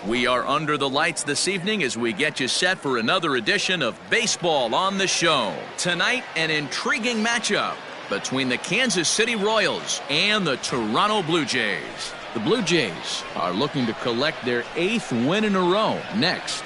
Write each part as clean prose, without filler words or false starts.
We are under the lights this evening as we get you set for another edition of Baseball on the Show. Tonight, an intriguing matchup between the Kansas City Royals and the Toronto Blue Jays. The Blue Jays are looking to collect their 8th win in a row next.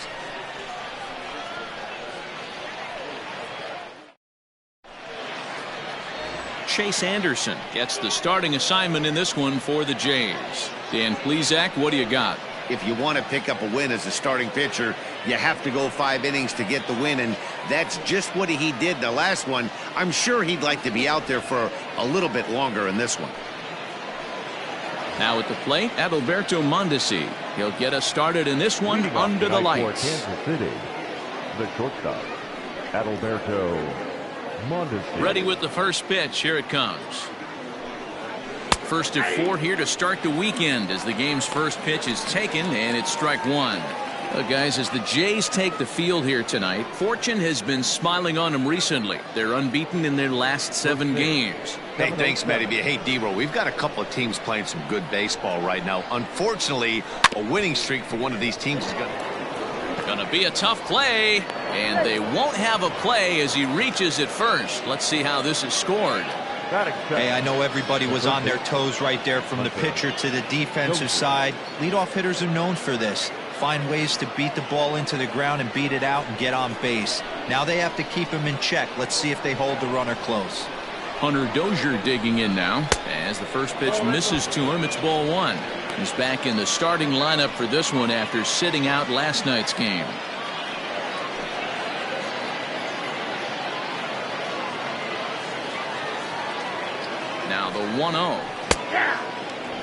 Chase Anderson gets the starting assignment in this one for the Jays. Dan Plesac, what do you got? If you want to pick up a win as a starting pitcher, you have to go 5 innings to get the win, and that's just what he did the last one. I'm sure he'd like to be out there for a little bit longer in this one. Now at the plate, Alberto Mondesir. He'll get us started in this one under the lights. Kansas City, the shortstop, Alberto Mondesir. Ready with the first pitch. Here it comes. First of 4 here to start the weekend as the game's first pitch is taken, and it's strike 1. Well, guys, as the Jays take the field here tonight, fortune has been smiling on them recently. They're unbeaten in their last 7 games. Hey, thanks, Matty. Hey, D-Roll, we've got a couple of teams playing some good baseball right now. Unfortunately, a winning streak for one of these teams is going to be a tough play, and they won't have a play as he reaches at first. Let's see how this is scored. Hey, I know everybody was on their toes right there from the pitcher to the defensive side. Leadoff hitters are known for this. Find ways to beat the ball into the ground and beat it out and get on base. Now they have to keep him in check. Let's see if they hold the runner close. Hunter Dozier digging in now. As the first pitch misses to him, it's ball 1. He's back in the starting lineup for this one after sitting out last night's game. Now the 1-0.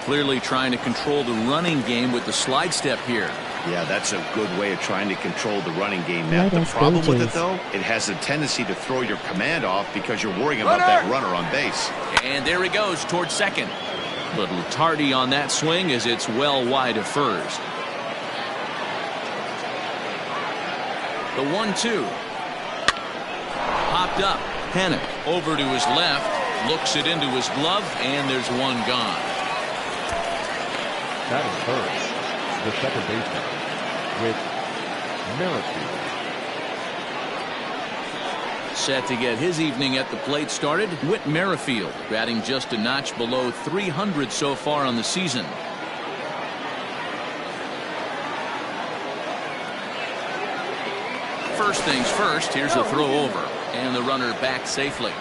Clearly trying to control the running game with the slide step here. Yeah, that's a good way of trying to control the running game. Now, the problem with it, though, it has a tendency to throw your command off because you're worrying about that runner on base. And there he goes towards second. Little tardy on that swing as it's well wide of first. The 1-2. Popped up. Panic over to his left. Looks it into his glove, and there's one gone. That is first, the second baseman, with Merrifield. Set to get his evening at the plate started, Whit Merrifield, batting just a notch below 300 so far on the season. First things first, here's a throw over, and the runner back safely.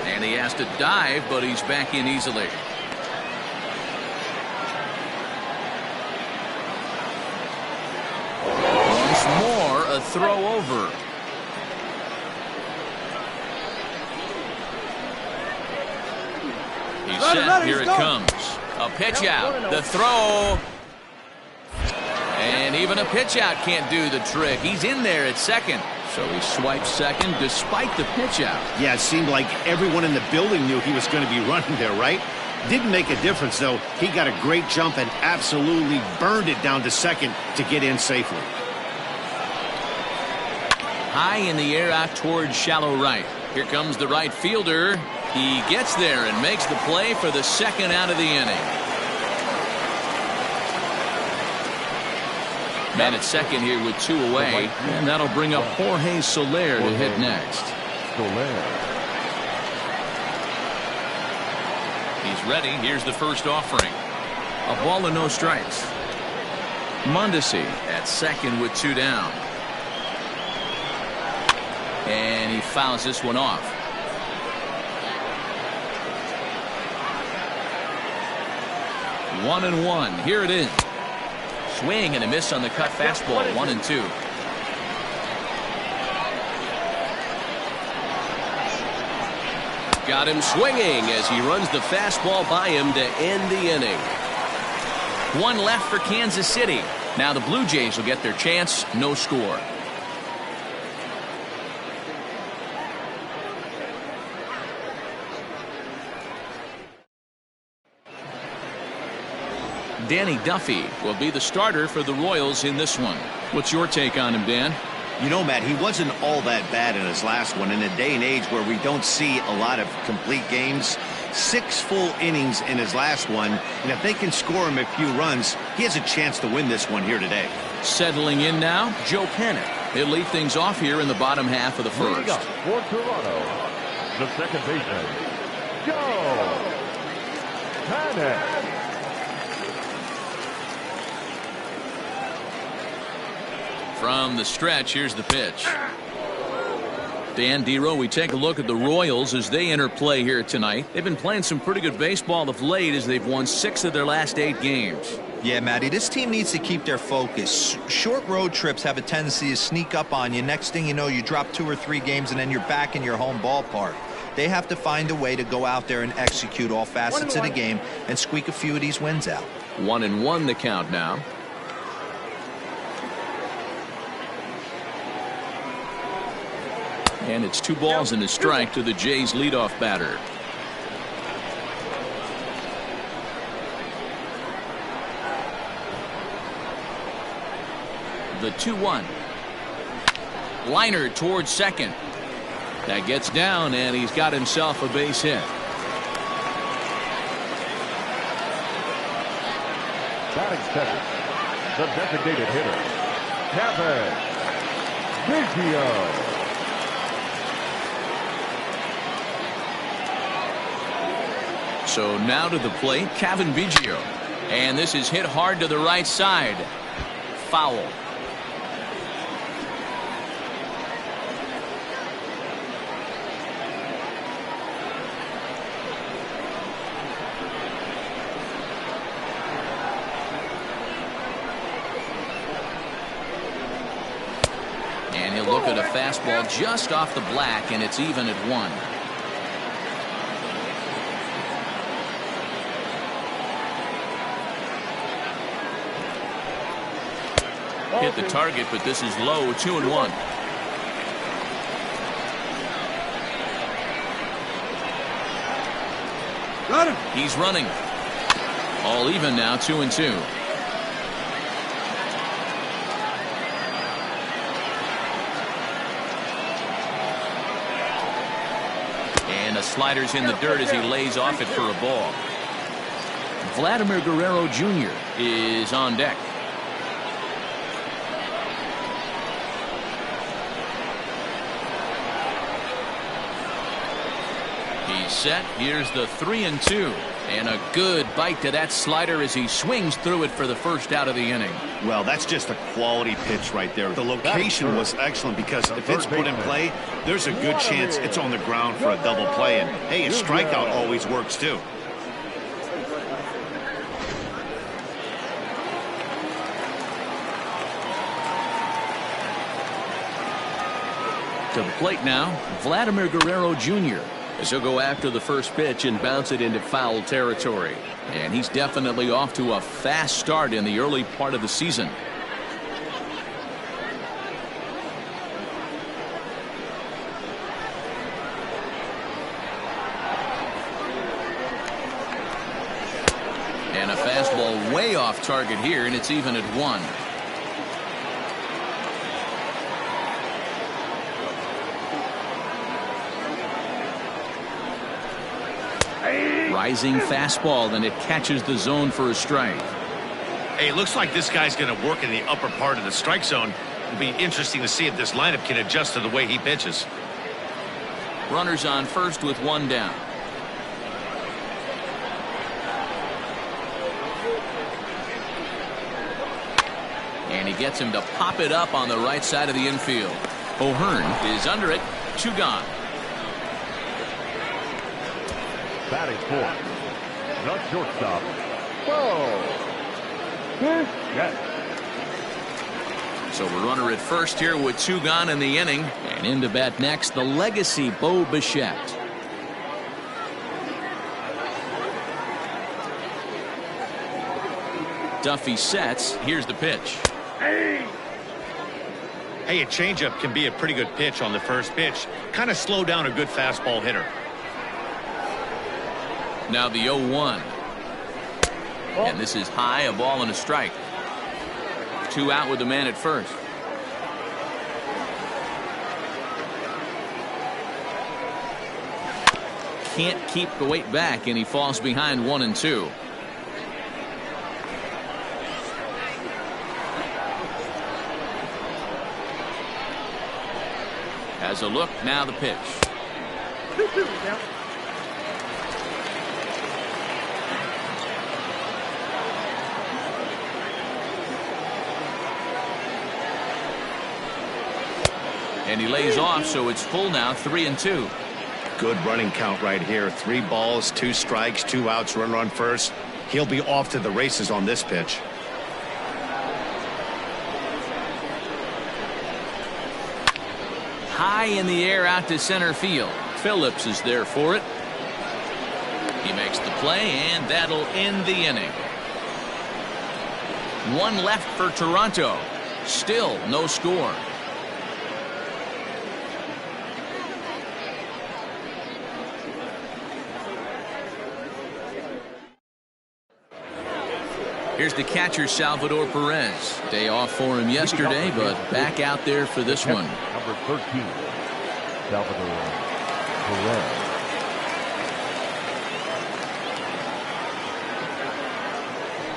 And he has to dive, but he's back in easily. Once more, a throw over. He's set. Here it comes. A pitch out. The throw. And even a pitch out can't do the trick. He's in there at second. So he swipes second despite the pitch out. Yeah, it seemed like everyone in the building knew he was going to be running there, right? Didn't make a difference, though. He got a great jump and absolutely burned it down to second to get in safely. High in the air out towards shallow right. Here comes the right fielder. He gets there and makes the play for the second out of the inning. Man at second here with 2 away, and that'll bring up Jorge Soler to hit next. He's ready. Here's the first offering. A ball and no strikes. Mondesir at second with 2 down. And he fouls this one off. One and one. Here it is. Swing and a miss on the cut fastball. 1-2. Got him swinging as he runs the fastball by him to end the inning. 1 left for Kansas City. Now the Blue Jays will get their chance. No score. Danny Duffy will be the starter for the Royals in this one. What's your take on him, Dan? You know, Matt, he wasn't all that bad in his last one. In a day and age where we don't see a lot of complete games, 6 full innings in his last one, and if they can score him a few runs, he has a chance to win this one here today. Settling in now, Joe Panic. He'll lead things off here in the bottom half of the first. Leading up for Toronto, the second baseman, Joe Panic. From the stretch, here's the pitch. Dan Dero, we take a look at the Royals as they enter play here tonight. They've been playing some pretty good baseball of late as they've won 6 of their last 8 games. Yeah, Matty, this team needs to keep their focus. Short road trips have a tendency to sneak up on you. Next thing you know, you drop 2 or 3 games and then you're back in your home ballpark. They have to find a way to go out there and execute all facets of the game and squeak a few of these wins out. 1-1 the count now. And it's 2 balls and a strike to the Jays leadoff batter. The 2-1. Liner towards second. That gets down, and he's got himself a base hit. Batting second, the designated hitter, Kevin Biggio. So now to the plate, Kevin Biggio. And this is hit hard to the right side. Foul. And he'll look at a fastball just off the black, and it's even at 1. Hit the target, but this is low. 2-1. Got him. He's running. All even now. 2-2. And the slider's in the dirt as he lays off it for a ball. Vladimir Guerrero Jr. is on deck. Set. Here's the 3-2, and a good bite to that slider as he swings through it for the first out of the inning. Well, that's just a quality pitch right there. The location was excellent because if it's put in play, there's a good chance it's on the ground for a double play. And hey, a strikeout always works too. To the plate now, Vladimir Guerrero Jr. as he'll go after the first pitch and bounce it into foul territory. And he's definitely off to a fast start in the early part of the season. And a fastball way off target here, and it's even at 1. Rising fastball, and it catches the zone for a strike. Hey, it looks like this guy's going to work in the upper part of the strike zone. It'll be interesting to see if this lineup can adjust to the way he pitches. Runners on first with 1 down. And he gets him to pop it up on the right side of the infield. O'Hearn is under it. 2 gone. Batting fourth, the shortstop, Biggio. So a runner at first here with 2 gone in the inning. And in to bat next, the legacy Bo Bichette. Duffy sets. Here's the pitch. Hey, a changeup can be a pretty good pitch on the first pitch. Kind of slow down a good fastball hitter. Now the 0-1. And this is high, a ball and a strike. 2 out with the man at first. can't keep the weight back, and he falls behind 1-2. Has a look, now the pitch. And he lays off, so it's full now, 3-2. Good running count right here. 3 balls, 2 strikes, 2 outs, runner on first. He'll be off to the races on this pitch. High in the air out to center field. Phillips is there for it. He makes the play, and that'll end the inning. 1 left for Toronto. Still no score. Here's the catcher, Salvador Perez. Day off for him yesterday, but back out there for this one. Number 13, Salvador Perez.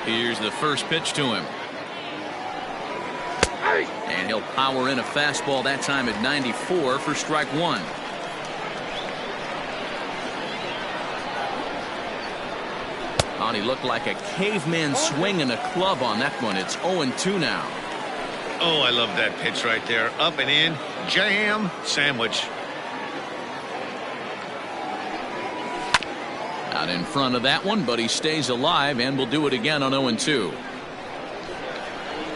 Here's the first pitch to him. And he'll power in a fastball that time at 94 for strike 1. He looked like a caveman swinging a club on that one. It's 0-2 now. Oh, I love that pitch right there. Up and in, jam, sandwich. Out in front of that one, but he stays alive and will do it again on 0-2.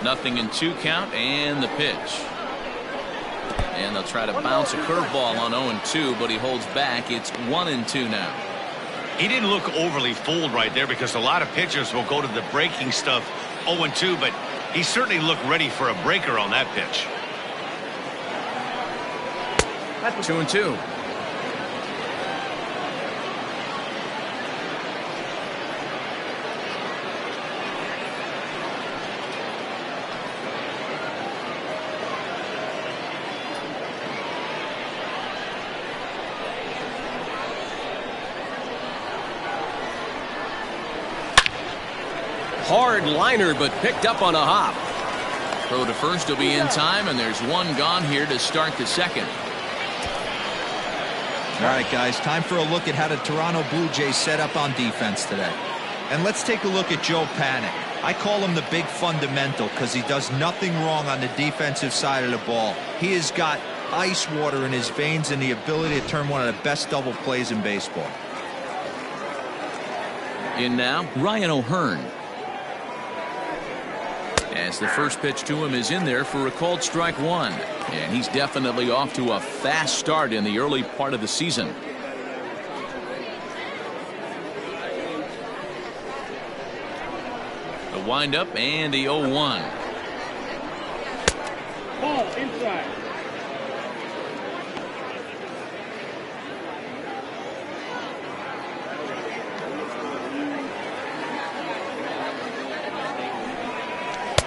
0-2 count, and the pitch. And they'll try to bounce a curveball on 0-2, but he holds back. It's 1-2 now. He didn't look overly fooled right there, because a lot of pitchers will go to the breaking stuff 0-2, but he certainly looked ready for a breaker on that pitch. 2-2. Hard liner, but picked up on a hop. Throw to first will be in time, and there's 1 gone here to start the second. All right, guys, time for a look at how the Toronto Blue Jays set up on defense today. And let's take a look at Joe Panik. I call him the big fundamental because he does nothing wrong on the defensive side of the ball. He has got ice water in his veins and the ability to turn one of the best double plays in baseball. In now, Ryan O'Hearn. As the first pitch to him is in there for a called strike 1. And he's definitely off to a fast start in the early part of the season. The windup and the 0-1. Ball inside.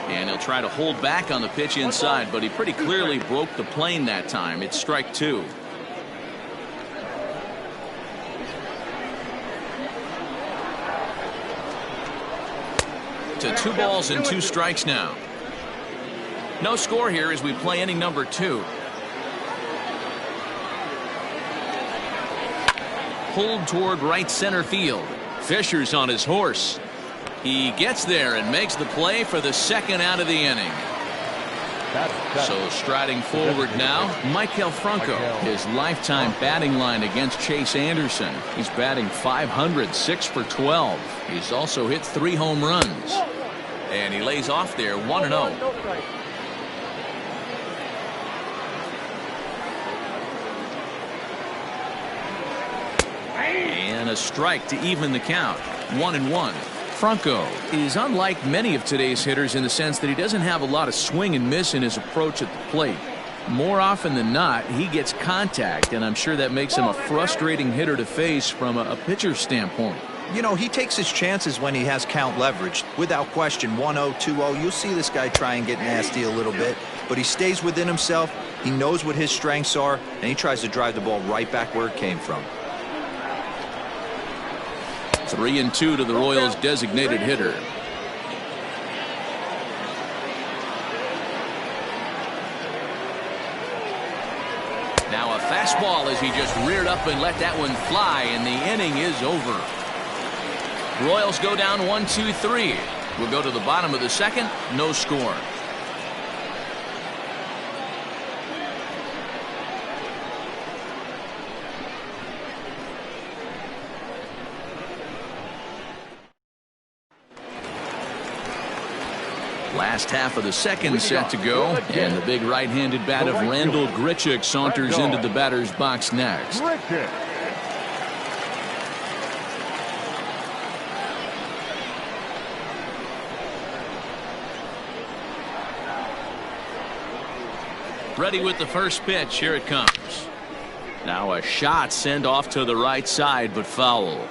And he'll try to hold back on the pitch inside, but he pretty clearly broke the plane that time. It's strike 2. To 2 balls and 2 strikes now. No score here as we play inning number 2. Pulled toward right center field. Fisher's on his horse. He gets there and makes the play for the second out of the inning. So striding forward now, Maikel Franco. His lifetime batting line against Chase Anderson. He's batting .500, 6 for 12. He's also hit 3 home runs. And he lays off there, 1-0. And a strike to even the count, 1-1. Franco is unlike many of today's hitters in the sense that he doesn't have a lot of swing and miss in his approach at the plate. More often than not, he gets contact, and I'm sure that makes him a frustrating hitter to face from a pitcher's standpoint. You know, he takes his chances when he has count leverage. Without question, 1-0, 2-0, you'll see this guy try and get nasty a little bit, but he stays within himself. He knows what his strengths are, and he tries to drive the ball right back where it came from. 3-2 to the Royals' designated hitter. Now a fastball as he just reared up and let that one fly, and the inning is over. Royals go down 1-2-3. We'll go to the bottom of the second. No score. Last half of the second set to go, and the big right-handed bat of Randall Grichuk saunters into the batter's box next. Ready with the first pitch. Here it comes. Now a shot sent off to the right side, but foul.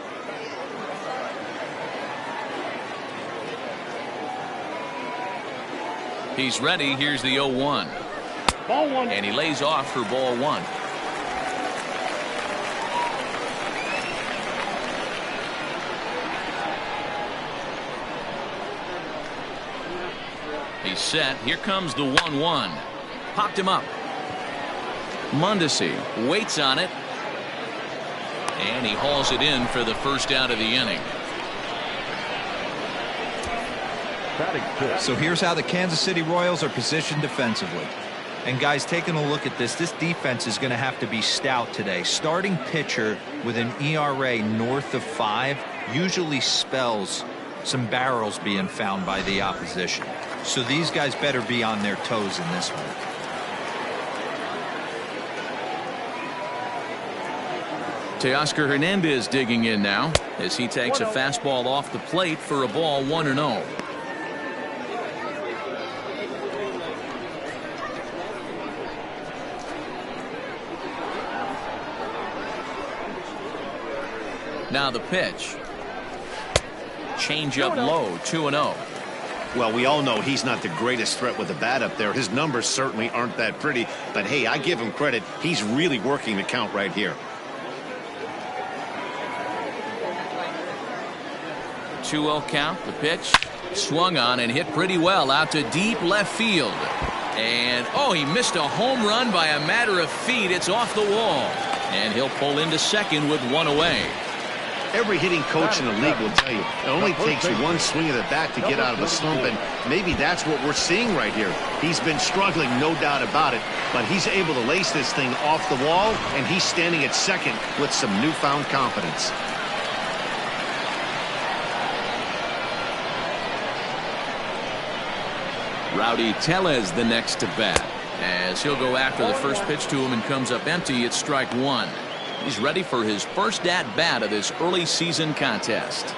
He's ready. Here's the 0-1. Ball one. And he lays off for ball one. He's set. Here comes the 1-1. Popped him up. Mondesir waits on it. And he hauls it in for the first out of the inning. So here's how the Kansas City Royals are positioned defensively. And guys, taking a look at this defense is going to have to be stout today. Starting pitcher with an ERA north of 5 usually spells some barrels being found by the opposition. So these guys better be on their toes in this one. Teoscar Hernandez digging in now as he takes a fastball off the plate for a ball 1-0. Now the pitch. Change up low, 2-0. Well, we all know he's not the greatest threat with the bat up there. His numbers certainly aren't that pretty. But, hey, I give him credit. He's really working the count right here. 2-0 count. The pitch swung on and hit pretty well out to deep left field. And, oh, he missed a home run by a matter of feet. It's off the wall. And he'll pull into second with one away. Every hitting coach in the league will tell you it only takes one swing of the bat to get out of a slump, and maybe that's what we're seeing right here. He's been struggling, no doubt about it, but he's able to lace this thing off the wall, and he's standing at second with some newfound confidence. Rowdy Tellers the next to bat as he'll go after the first pitch to him and comes up empty. It's strike one. He's ready for his first at-bat of this early season contest.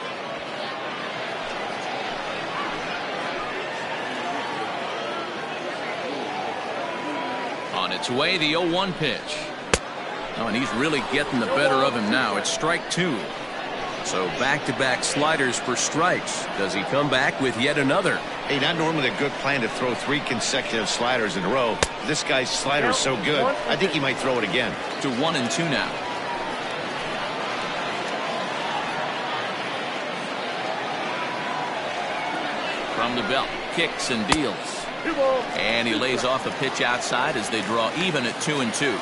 On its way, the 0-1 pitch. Oh, and he's really getting the better of him now. It's strike two. So back-to-back sliders for strikes. Does he come back with yet another? Hey, not normally a good plan to throw 3 consecutive sliders in a row. This guy's slider is so good, I think he might throw it again. To 1-2 now. From the belt, kicks and deals. And he lays off a pitch outside as they draw even at 2-2.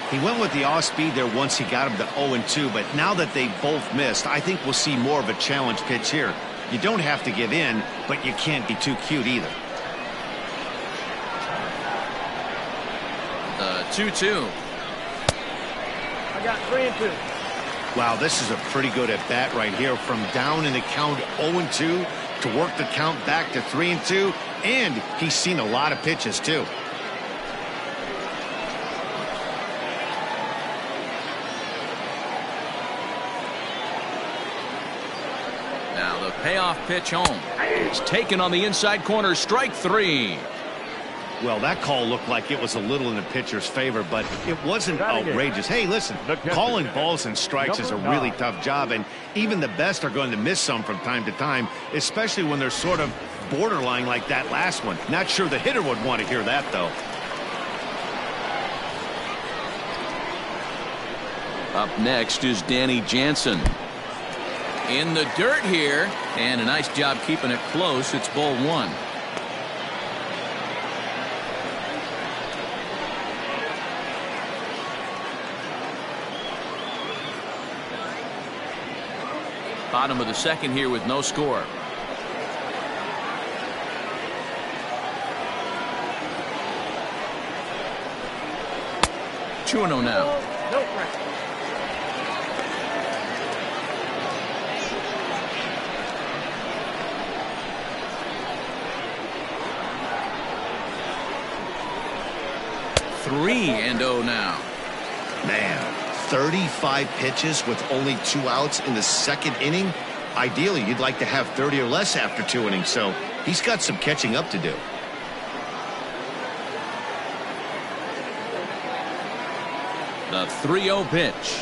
He went with the off-speed there once he got him to 0-2, but now that they both missed, I think we'll see more of a challenge pitch here. You don't have to give in, but you can't be too cute either. The 2-2. I got 3-2. Wow, this is a pretty good at-bat right here. From down in the count 0-2 to work the count back to 3-2, and he's seen a lot of pitches too. Now the payoff pitch home. It's taken on the inside corner. Strike three. Well, that call looked like it was a little in the pitcher's favor, but it wasn't outrageous. Hey, listen, calling balls and strikes is a really tough job, and even the best are going to miss some from time to time, especially when they're sort of borderline like that last one. Not sure the hitter would want to hear that, though. Up next is Danny Jansen. In the dirt here, and a nice job keeping it close. It's ball one. Bottom of the second here with no score. Two and 0 now. No pressure. Three and 0 now. Man, 35 pitches with only 2 outs in the second inning. Ideally, you'd like to have 30 or less after 2 innings, so he's got some catching up to do. The 3-0 pitch.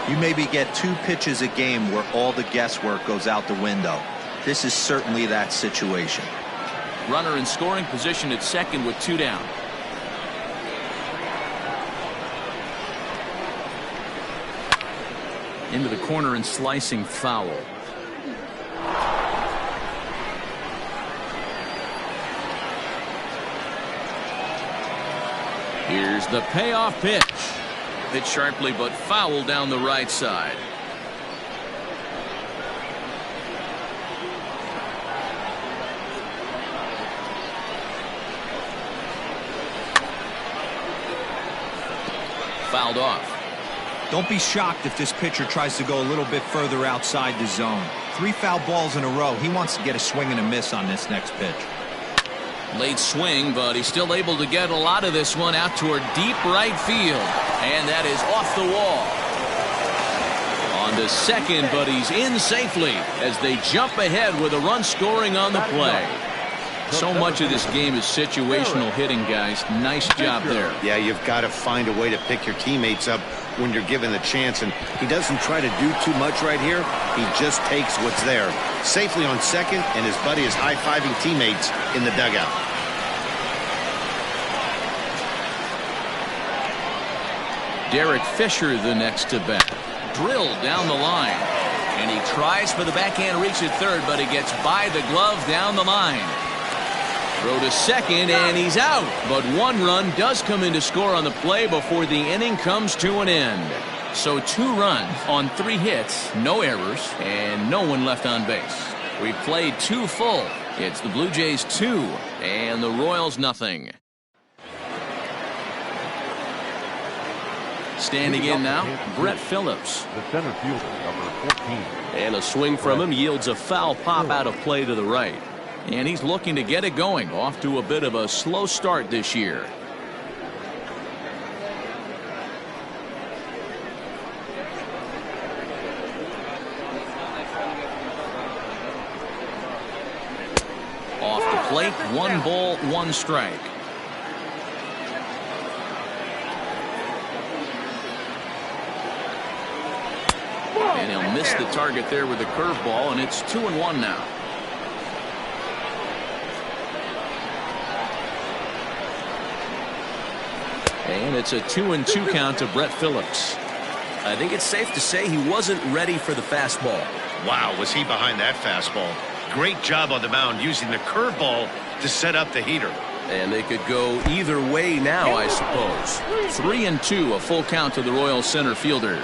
You maybe get 2 pitches a game where all the guesswork goes out the window. This is certainly that situation. Runner in scoring position at second with 2 down. Into the corner and slicing foul. Here's the payoff pitch. Hit sharply but foul down the right side. Fouled off. Don't be shocked if this pitcher tries to go a little bit further outside the zone. 3 foul balls in a row. He wants to get a swing and a miss on this next pitch. Late swing, but he's still able to get a lot of this one out toward deep right field. And that is off the wall. On to second, but he's in safely as they jump ahead with a run scoring on the play. So much of this game is situational hitting, guys. Nice job there. Yeah, you've got to find a way to pick your teammates up when you're given the chance, and he doesn't try to do too much right here. He just takes what's there. Safely on second, and his buddy is high-fiving teammates in the dugout. Derrick Fisher the next to bat. Drilled down the line. And he tries for the backhand reach at third, but he gets by the glove down the line. Throw to second, and he's out. But 1 run does come in to score on the play before the inning comes to an end. So 2 runs on 3 hits, no errors, and no one left on base. We played 2 full. It's the Blue Jays 2 and the Royals nothing. Standing in now, Brett Phillips. The center fielder, number 14. And a swing from him yields a foul pop out of play to the right. And he's looking to get it going, off to a bit of a slow start this year. Off the plate, 1 ball, 1 strike. And he'll miss the target there with a curveball, and it's 2-1 now. And it's a 2-2 count to Brett Phillips. I think it's safe to say he wasn't ready for the fastball. Wow, was he behind that fastball. Great job on the mound using the curveball to set up the heater. And they could go either way now, I suppose. 3-2, a full count to the Royal center fielder.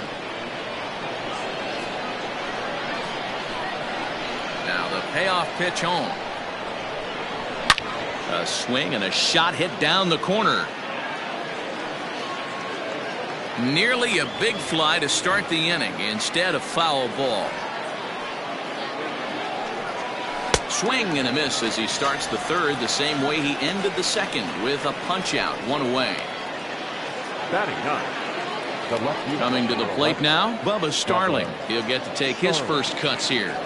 Now the payoff pitch home. A swing and a shot hit down the corner. Nearly a big fly to start the inning. Instead, a foul ball. Swing and a miss as he starts the third the same way he ended the second, with a punch out, 1 away. Batting 9. The left fielder. Coming to the plate now, Bubba Starling. He'll get to take his first cuts here.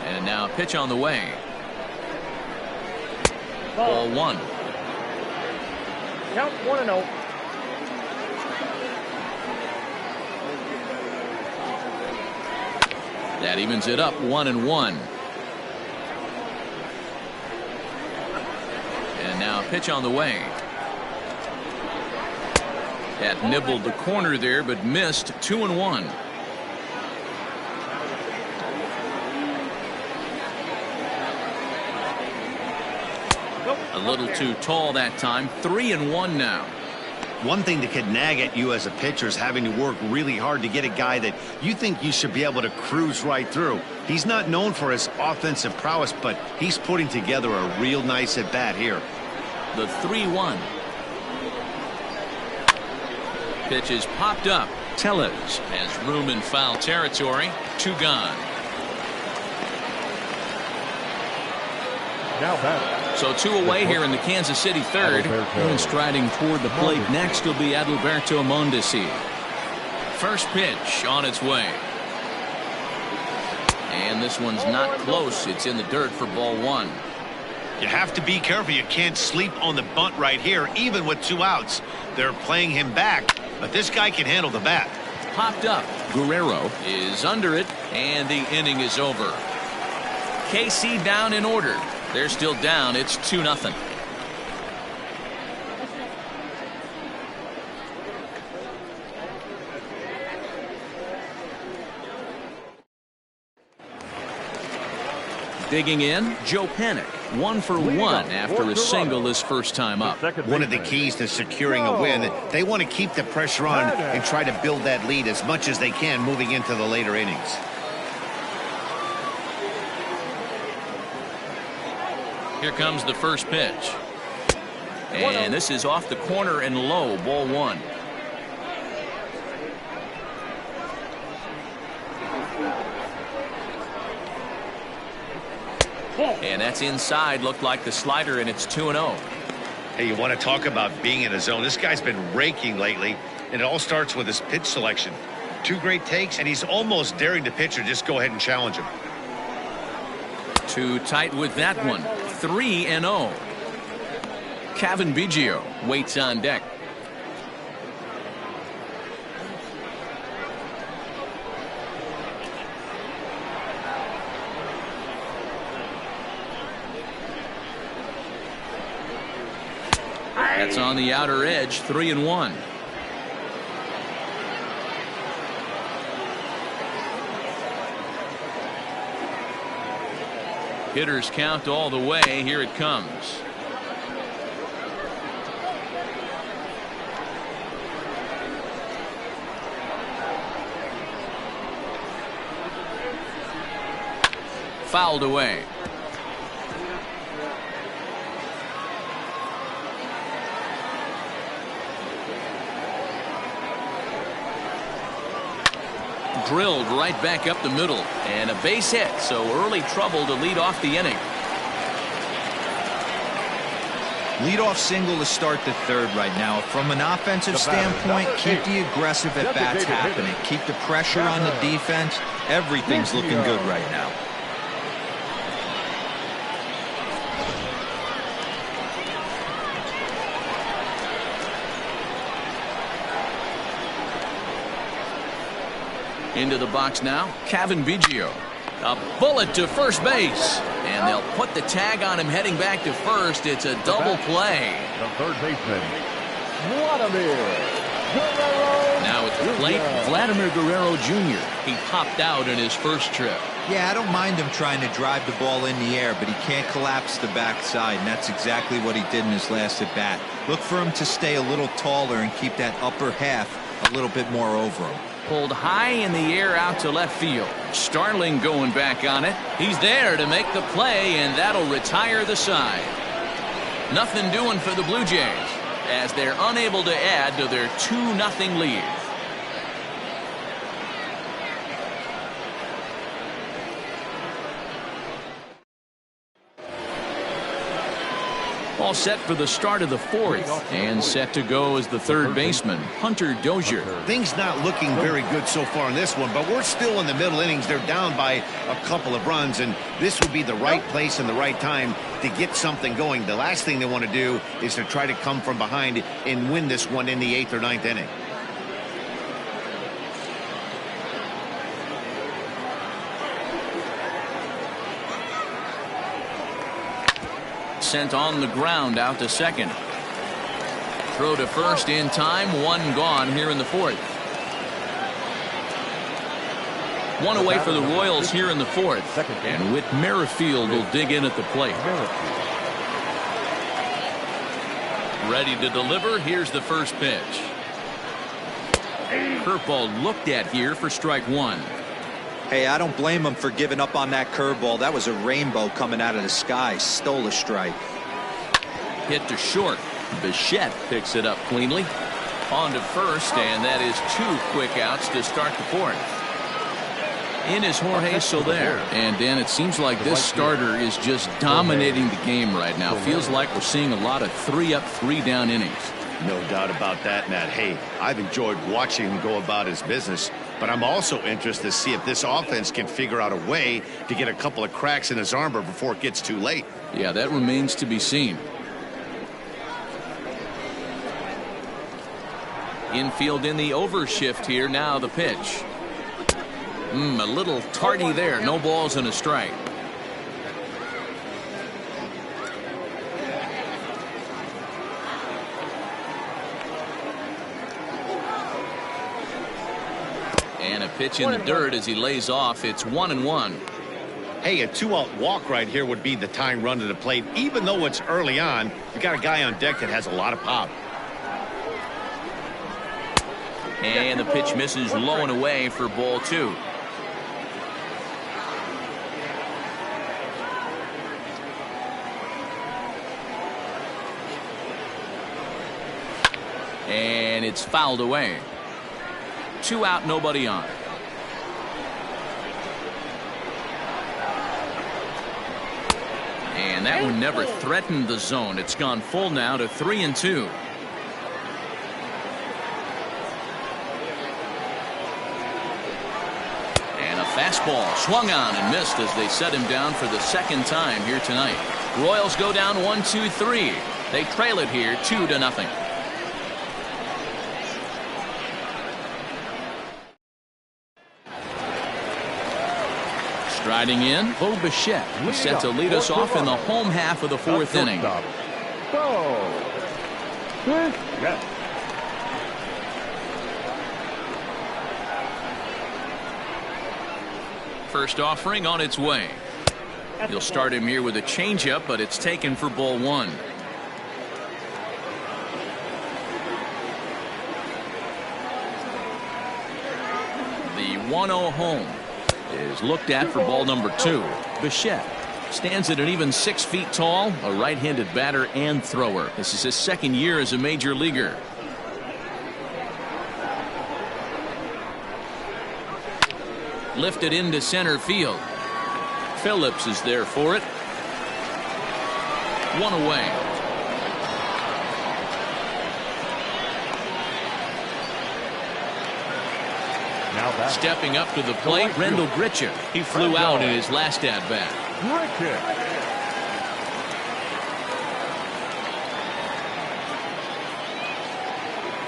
And now a pitch on the way. Ball 1. Count 1-0. That evens it up 1-1. pitch on the way. That nibbled the corner there, but missed. 2-1. A little too tall that time. 3-1 now. One thing that could nag at you as a pitcher is having to work really hard to get a guy that you think you should be able to cruise right through. He's not known for his offensive prowess, but he's putting together a real nice at bat here. The 3-1. Pitch is popped up. Tellers has room in foul territory. 2 gone. Now batting. So 2 away here in the Kansas City third. And striding toward the plate next will be Alberto Mondesir. First pitch on its way. And this one's not close. It's in the dirt for ball 1. You have to be careful. You can't sleep on the bunt right here, even with 2 outs. They're playing him back, but this guy can handle the bat. Popped up. Guerrero is under it, and the inning is over. KC down in order. They're still down. It's 2-0. Digging in, Joe Panic. 1 for 1 after a single his first time up. One of the keys to securing a win, they want to keep the pressure on and try to build that lead as much as they can moving into the later innings. Here comes the first pitch. And this is off the corner and low. Ball 1. And that's inside. Looked like the slider, and it's 2-0. Hey, you want to talk about being in a zone? This guy's been raking lately, and it all starts with his pitch selection. 2 great takes, and he's almost daring the pitcher just go ahead and challenge him. Too tight with that one. 3-0. Cavan Biggio waits on deck. That's on the outer edge. 3-1. Hitters count all the way. Here it comes. Fouled away. Drilled right back up the middle, and a base hit, so early trouble to lead off the inning. Leadoff single to start the third right now. From an offensive standpoint, keep the aggressive at bats happening. Keep the pressure on the defense. Everything's looking good right now. Into the box now, Cavan Biggio. A bullet to first base. And they'll put the tag on him heading back to first. It's a double play. The third baseman, Vladimir Guerrero. Now at the plate, Vladimir Guerrero Jr. He popped out in his first trip. Yeah, I don't mind him trying to drive the ball in the air, but he can't collapse the backside, and that's exactly what he did in his last at bat. Look for him to stay a little taller and keep that upper half a little bit more over him. Pulled high in the air out to left field. Starling going back on it. He's there to make the play, and that'll retire the side. Nothing doing for the Blue Jays as they're unable to add to their 2-0 lead. All set for the start of the fourth, and set to go as the third baseman, Hunter Dozier. Things not looking very good so far in this one, but we're still in the middle innings. They're down by a couple of runs, and this would be the right place and the right time to get something going. The last thing they want to do is to try to come from behind and win this one in the 8th or 9th inning. sent on the ground out to second. Throw to first in time. One gone here in the fourth. One away for the Royals here in the fourth. And Whit Merrifield will dig in at the plate. Ready to deliver. Here's the first pitch. Curveball looked at here for strike one. Hey, I don't blame him for giving up on that curveball. That was a rainbow coming out of the sky. Stole a strike. Hit to short. Bichette picks it up cleanly. On to first, and that is two quick outs to start the fourth. In is Jorge Soler. And Dan, it seems like this starter is just dominating the game right now. Feels like we're seeing a lot of 3 up, 3 down innings. No doubt about that, Matt. Hey, I've enjoyed watching him go about his business, but I'm also interested to see if this offense can figure out a way to get a couple of cracks in his armor before it gets too late. Yeah, that remains to be seen. Infield in the overshift here. Now the pitch. A little tardy there. No balls and a strike. And a pitch in the dirt as he lays off. It's 1-1. Hey, a 2-out walk right here would be the tying run to the plate. Even though it's early on, you got a guy on deck that has a lot of pop. And the pitch misses low and away for ball 2. And it's fouled away. 2 out, nobody on. And that one never threatened the zone. It's gone full now to 3-2. And a fastball swung on and missed as they set him down for the second time here tonight. Royals go down 1-2-3. They trail it here 2-0. Striding in, Bo Bichette set to lead us off in the home half of the fourth inning. First offering on its way. You'll start him here with a changeup, but it's taken for ball 1. The 1-0 home is looked at for ball number 2. Bichette stands at an even 6 feet tall, a right-handed batter and thrower. This is his second year as a major leaguer. Lifted into center field. Phillips is there for it. 1 away. Stepping up to the plate, Rendell Gritcher. He flew out in his last at-bat.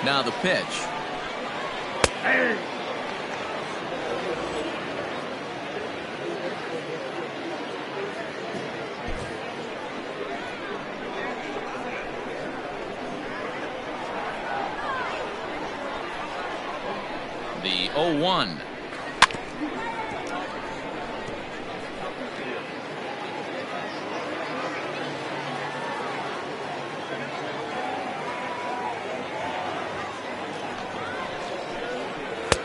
Now the pitch. The 0-1.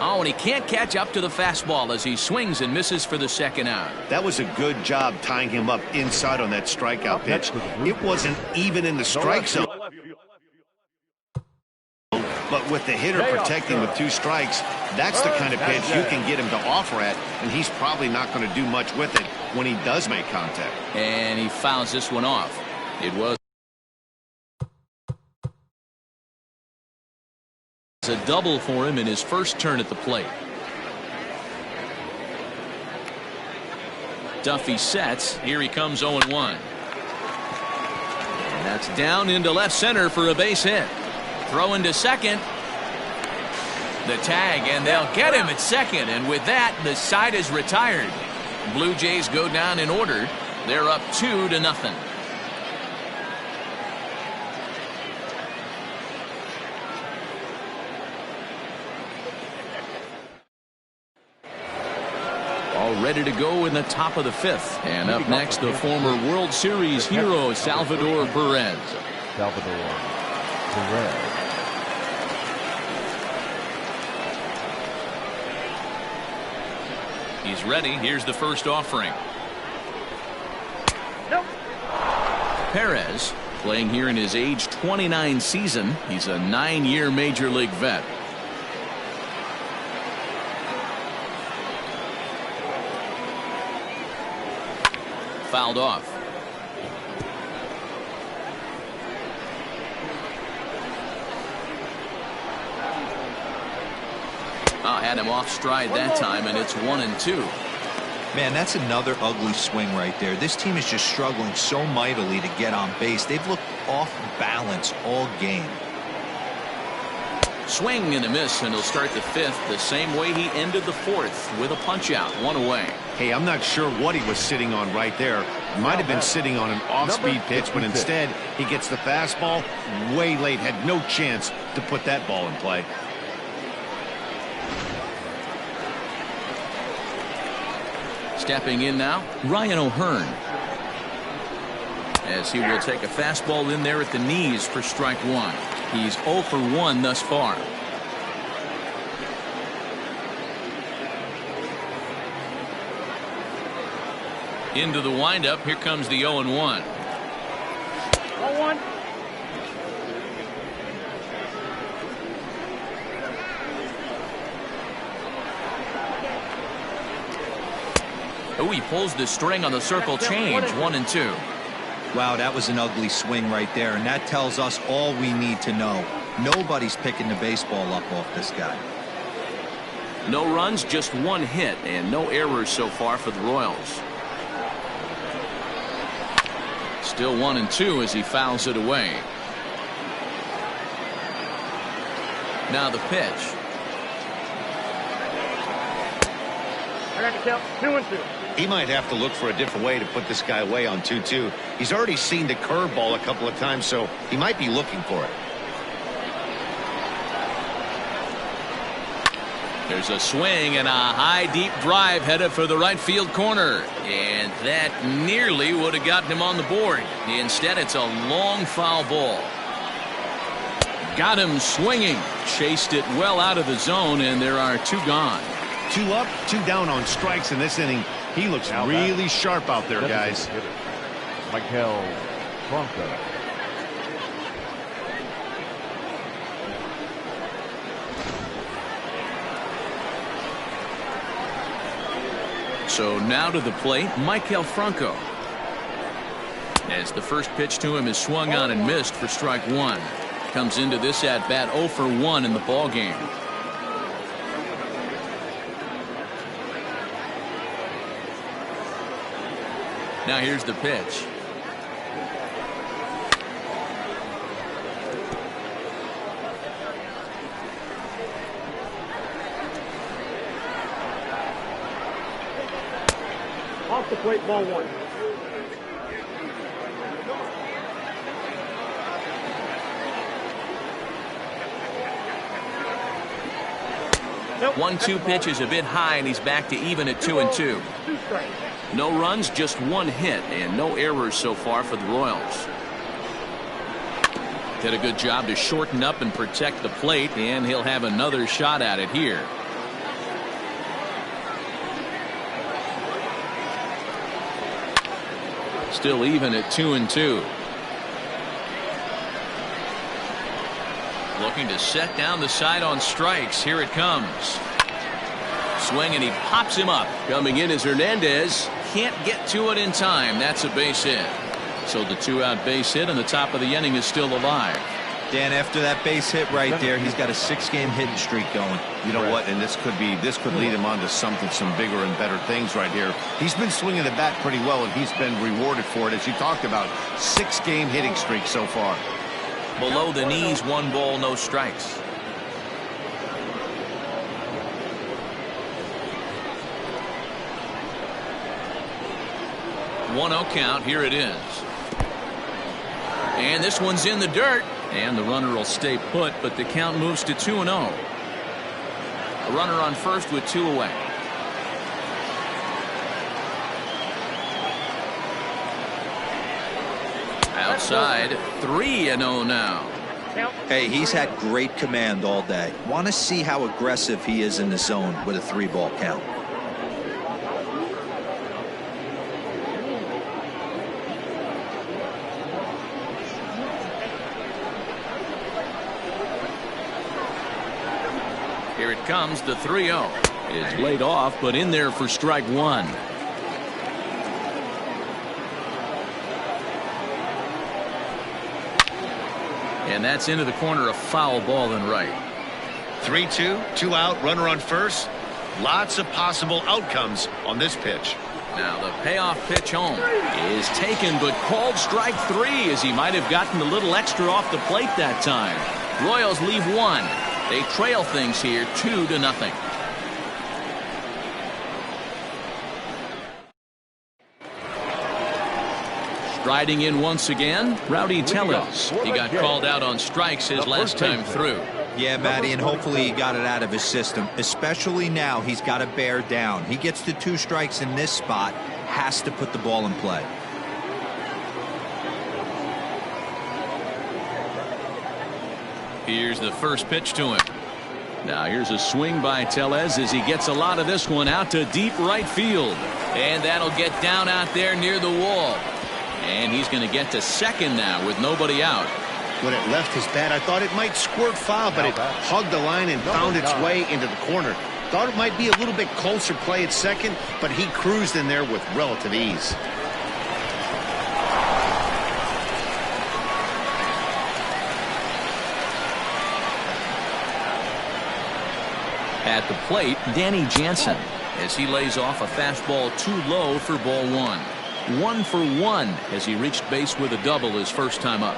Oh, and he can't catch up to the fastball as he swings and misses for the second out. That was a good job tying him up inside on that strikeout pitch. It wasn't even in the strike zone. But with the hitter protecting with 2 strikes, that's the kind of pitch you can get him to offer at, and he's probably not going to do much with it when he does make contact. And he fouls this one off. It was a double for him in his first turn at the plate. Duffy sets. Here he comes 0-1. And that's down into left center for a base hit. Throw into second. The tag, and they'll get him at second. And with that, the side is retired. Blue Jays go down in order. They're up 2-0. all ready to go in the top of the 5th. And up next, the former World Series hero, Salvador Perez. Salvador Guerrero. He's ready. Here's the first offering. Nope. Perez, playing here in his age 29 season. He's a 9-year Major League vet. Fouled off. Had him off stride that time, and it's 1-2. Man, that's another ugly swing right there. This team is just struggling so mightily to get on base. They've looked off balance all game. Swing and a miss, and he'll start the 5th the same way he ended the 4th with a punch out, 1 away. Hey, I'm not sure what he was sitting on right there. Might have been sitting on an off-speed pitch, but instead he gets the fastball way late. Had no chance to put that ball in play. Stepping in now, Ryan O'Hearn. As he will take a fastball in there at the knees for strike 1. He's 0 for 1 thus far. Into the windup. Here comes the 0-1. 1-1. Oh, he pulls the string on the circle change. 1-2. Wow, that was an ugly swing right there, and that tells us all we need to know. Nobody's picking the baseball up off this guy. No runs, just 1 hit, and no errors so far for the Royals. Still 1-2 as he fouls it away. Now the pitch. I got the count. 2-2. He might have to look for a different way to put this guy away on 2-2. He's already seen the curveball a couple of times, so he might be looking for it. There's a swing and a high deep drive headed for the right field corner, and that nearly would have gotten him on the board. Instead, it's a long foul ball. Got him swinging, chased it well out of the zone, and there are 2 gone. 2 up, 2 down on strikes in this inning. He looks really sharp out there, guys. Franco. So now to the plate, Franco. As the first pitch to him is swung on and missed for strike 1. Comes into this at bat 0 for 1 in the ball game. Now here's the pitch. Off the plate, ball 1. Nope. 1-2 pitch is a bit high, and he's back to even at 2-2. 2 strikes. No runs, just 1 hit, and no errors so far for the Royals. Did a good job to shorten up and protect the plate, and he'll have another shot at it here. Still even at 2-2. Looking to set down the side on strikes. Here it comes. Swing, and he pops him up. Coming in is Hernandez. Can't get to it in time. That's a base hit. So the 2-out base hit, and the top of the inning is still alive. Dan, after that base hit right there, he's got a 6-game hitting streak going. You know what? And this could lead him on to some bigger and better things right here. He's been swinging the bat pretty well, and he's been rewarded for it, as you talked about. 6-game hitting streak so far. Below the knees, 1 ball, no strikes. One 0 count. Here it is. And this one's in the dirt. And the runner will stay put, but the count moves to 2-0. A runner on first with 2 away. Outside, 3-0 now. Hey, he's had great command all day. Want to see how aggressive he is in the zone with a 3-ball count. Here it comes, the 3-0. It's laid off, but in there for strike one. And that's into the corner, a foul ball and right. 3-2, 2 out, runner on first. Lots of possible outcomes on this pitch. Now the payoff pitch home is taken, but called strike three, as he might have gotten a little extra off the plate that time. Royals leave one. They trail things here 2-0. Striding in once again, Rowdy Tellers. He got called out on strikes his last time through. Yeah, Matty, and hopefully he got it out of his system. Especially now, he's got to bear down. He gets to 2 strikes in this spot, has to put the ball in play. Here's the first pitch to him. Now here's a swing by Tellez as he gets a lot of this one out to deep right field. And that'll get down out there near the wall. And he's going to get to second now with nobody out. When it left his bat, I thought it might squirt foul, but it hugged the line and found its way into the corner. Thought it might be a little bit closer play at second, but he cruised in there with relative ease. At the plate, Danny Jansen, as he lays off a fastball too low for ball one. 1 for 1 as he reached base with a double his first time up.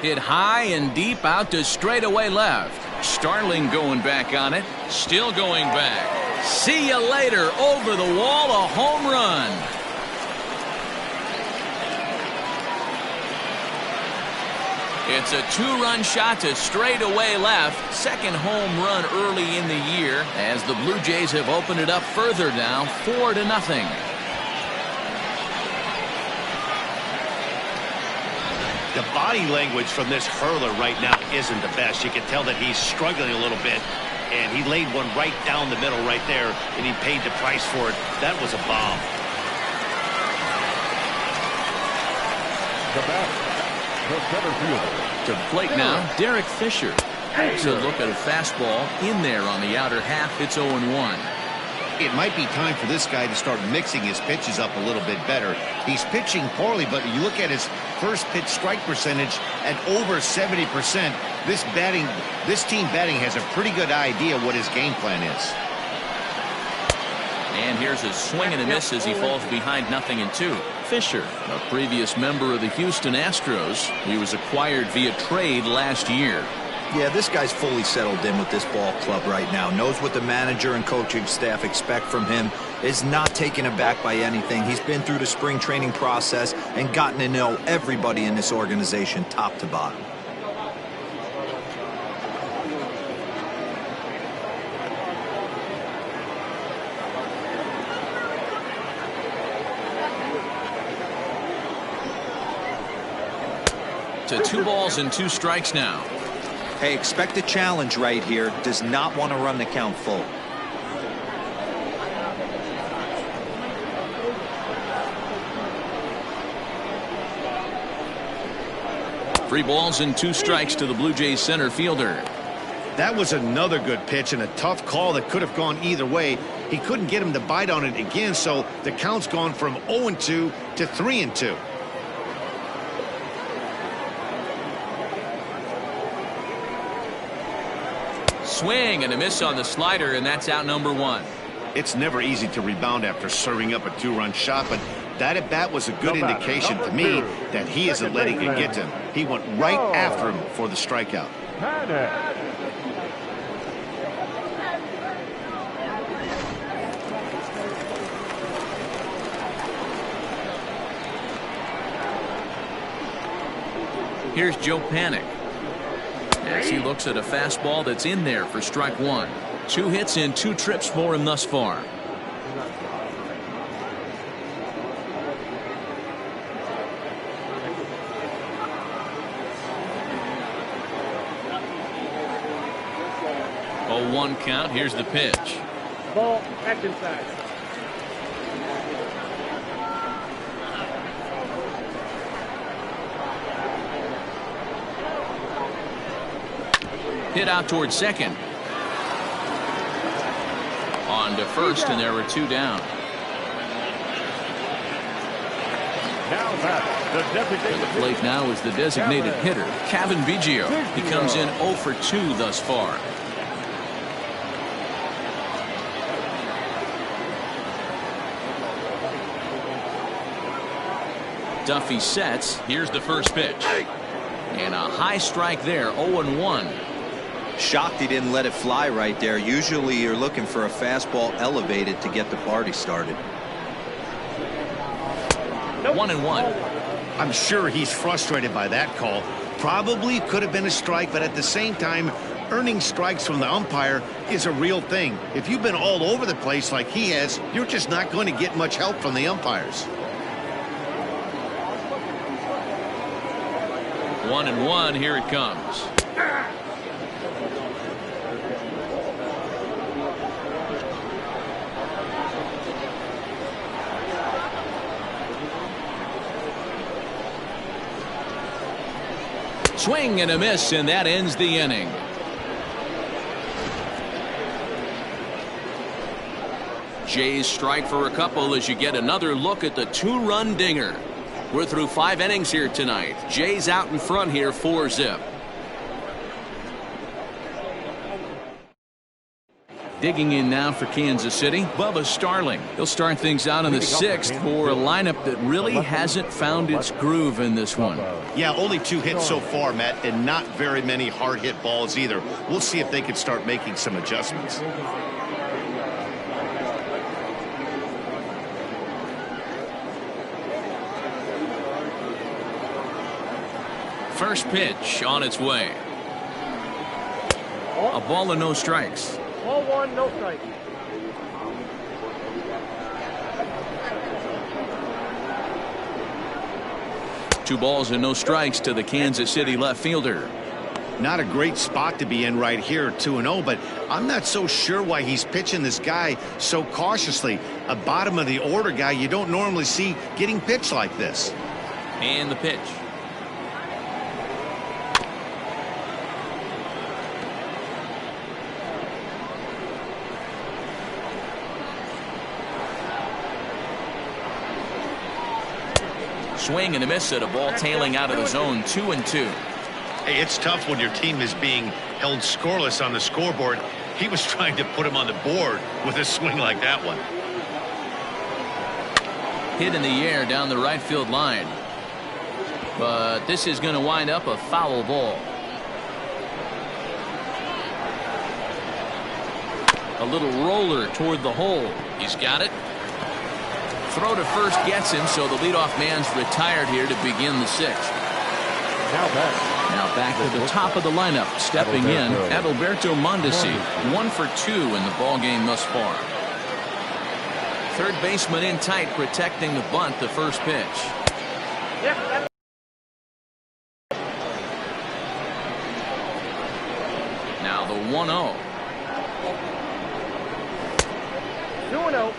Hit high and deep out to straightaway left. Starling going back on it. Still going back. See you later. Over the wall, a home run. It's a 2-run shot to straightaway left. Second home run early in the year as the Blue Jays have opened it up further now, 4-0. The body language from this hurler right now isn't the best. You can tell that he's struggling a little bit, and he laid one right down the middle right there, and he paid the price for it. That was a bomb. The batter, the center fielder. To the plate now, Derrick Fisher. To look at a fastball in there on the outer half. It's 0-1. It might be time for this guy to start mixing his pitches up a little bit better. He's pitching poorly, but you look at his first pitch strike percentage at over 70%. This team batting has a pretty good idea what his game plan is. And here's a swing and a miss as he falls behind 0-2. Fisher, a previous member of the Houston Astros. He was acquired via trade last year. Yeah, this guy's fully settled in with this ball club right now. Knows what the manager and coaching staff expect from him. Is not taken aback by anything. He's been through the spring training process and gotten to know everybody in this organization top to bottom. To 2 balls and 2 strikes now. Hey, expect a challenge right here. Does not want to run the count full. Three balls and 2 strikes to the Blue Jays center fielder. That was another good pitch and a tough call that could have gone either way. He couldn't get him to bite on it again, so the count's gone from 0-2 to 3-2. Swing and a miss on the slider, and that's out number 1. It's never easy to rebound after serving up a 2-run shot, but that at bat was a good indication to me that he isn't letting it get to him. He went right after him for the strikeout. Here's Joe Panic. as he looks at a fastball that's in there for strike one. 2 hits and 2 trips for him thus far. Oh, 1 count. Here's the pitch. Ball, back inside. Hit out towards second. On to first, and there were 2 down. Now back, the designated To the plate now is the designated hitter, Cavan Biggio. He comes in 0 for 2 thus far. Duffy sets. Here's the first pitch. And a high strike there, 0-1. Shocked he didn't let it fly right there. Usually you're looking for a fastball elevated to get the party started. 1-1. I'm sure he's frustrated by that call. Probably could have been a strike, but at the same time, earning strikes from the umpire is a real thing. If you've been all over the place like he has, you're just not going to get much help from the umpires. 1-1. Here it comes. Swing and a miss, and that ends the inning. Jays strike for a couple as you get another look at the 2-run dinger. We're through 5 innings here tonight. Jays out in front here, 4-zip. Digging in now for Kansas City, Bubba Starling. He'll start things out in the 6th for a lineup that really hasn't found its groove in this one. Yeah, only 2 hits so far, Matt, and not very many hard hit balls either. We'll see if they can start making some adjustments. First pitch on its way. A ball and no strikes. Ball 1, no strike. Two balls and no strikes to the Kansas City left fielder. Not a great spot to be in right here, 2-0, but I'm not so sure why he's pitching this guy so cautiously. A bottom of the order guy you don't normally see getting pitched like this. And the pitch. Swing and a miss at a ball tailing out of the zone, 2-2. Hey, it's tough when your team is being held scoreless on the scoreboard. He was trying to put him on the board with a swing like that one. Hit in the air down the right field line. But this is going to wind up a foul ball. A little roller toward the hole. He's got it. Throw to first gets him, so the leadoff man's retired here to begin the 6th. Now back to the top of the lineup. Stepping in, Alberto Mondesir. 1 for 2 in the ballgame thus far. Third baseman in tight, protecting the bunt, the first pitch. Now the 1-0. 2-0.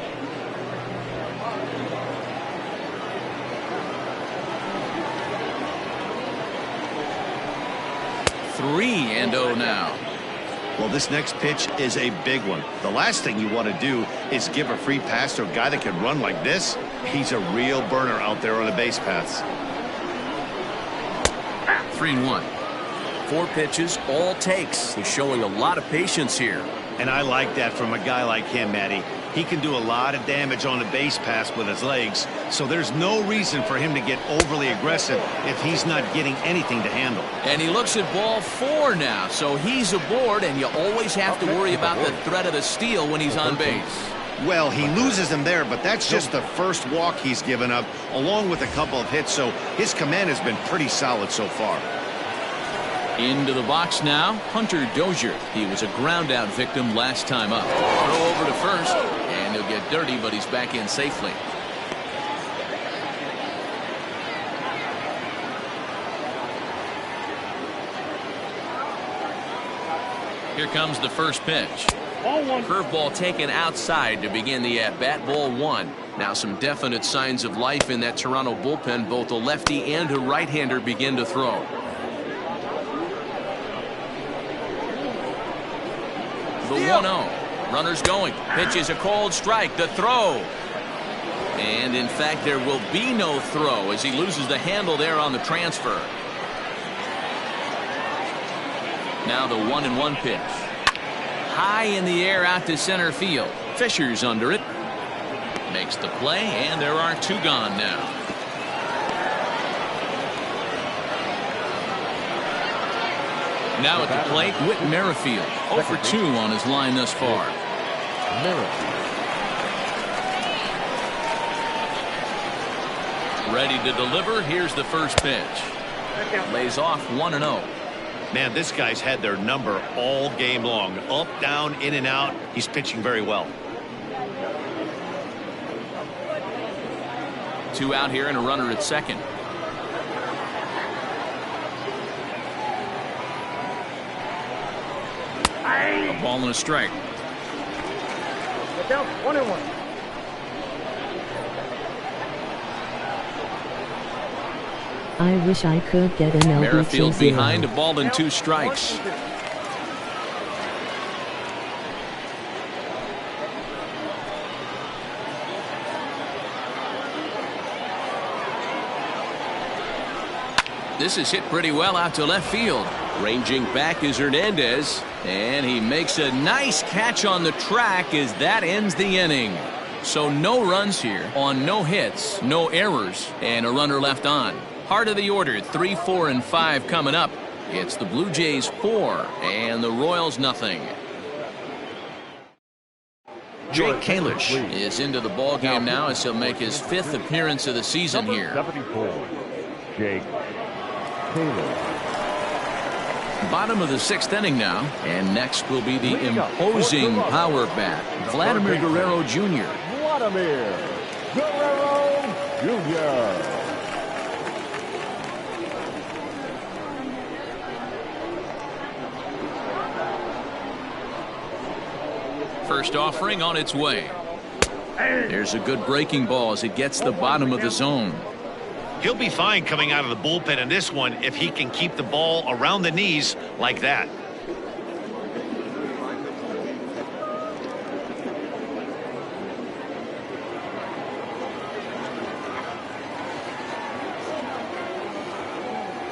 3-0 now. Well, this next pitch is a big one. The last thing you want to do is give a free pass to a guy that can run like this. He's a real burner out there on the base paths. 3-1. 4 pitches, all takes. He's showing a lot of patience here. And I like that from a guy like him, Matty. He can do a lot of damage on the base pass with his legs, so there's no reason for him to get overly aggressive if he's not getting anything to handle. And he looks at ball 4 now, so he's aboard, and you always have to worry about the threat of the steal when he's on base. Well, he loses him there, but that's just the first walk he's given up, along with a couple of hits, so his command has been pretty solid so far. Into the box now, Hunter Dozier. He was a ground-out victim last time up. Throw over to first, and he'll get dirty, but he's back in safely. Here comes the first pitch. Curveball taken outside to begin the at-bat. Ball one. Now some definite signs of life in that Toronto bullpen. Both a lefty and a right-hander begin to throw. The 1-0. Runners going. Pitch is a cold strike. The throw. And in fact, there will be no throw as he loses the handle there on the transfer. Now the 1-1 pitch. High in the air out to center field. Fisher's under it. Makes the play, and there are two gone now. Now at the plate, Whit Merrifield. 0 for 2 on his line thus far. Ready to deliver. Here's the first pitch. Lays off 1-0. Man, this guy's had their number all game long. Up, down, in and out. He's pitching very well. 2 out here and a runner at second. A ball and a strike. Get down, 1-1. I wish I could get an Merrifield LB behind, a ball and 2 strikes. This is hit pretty well out to left field. Ranging back is Hernandez, and he makes a nice catch on the track as that ends the inning. So no runs here on no hits, no errors, and a runner left on. Heart of the order, 3, 4, and 5 coming up. It's the Blue Jays 4 and the Royals nothing. Jake Kalish is into the ball game now as he'll make his 5th appearance of the season here. 74, Jake Kalish. Bottom of the 6th inning now, and next will be the imposing power bat, Vladimir Guerrero Jr. Vladimir Guerrero Jr. First offering on its way. There's a good breaking ball as it gets the bottom of the zone. He'll be fine coming out of the bullpen in this one if he can keep the ball around the knees like that.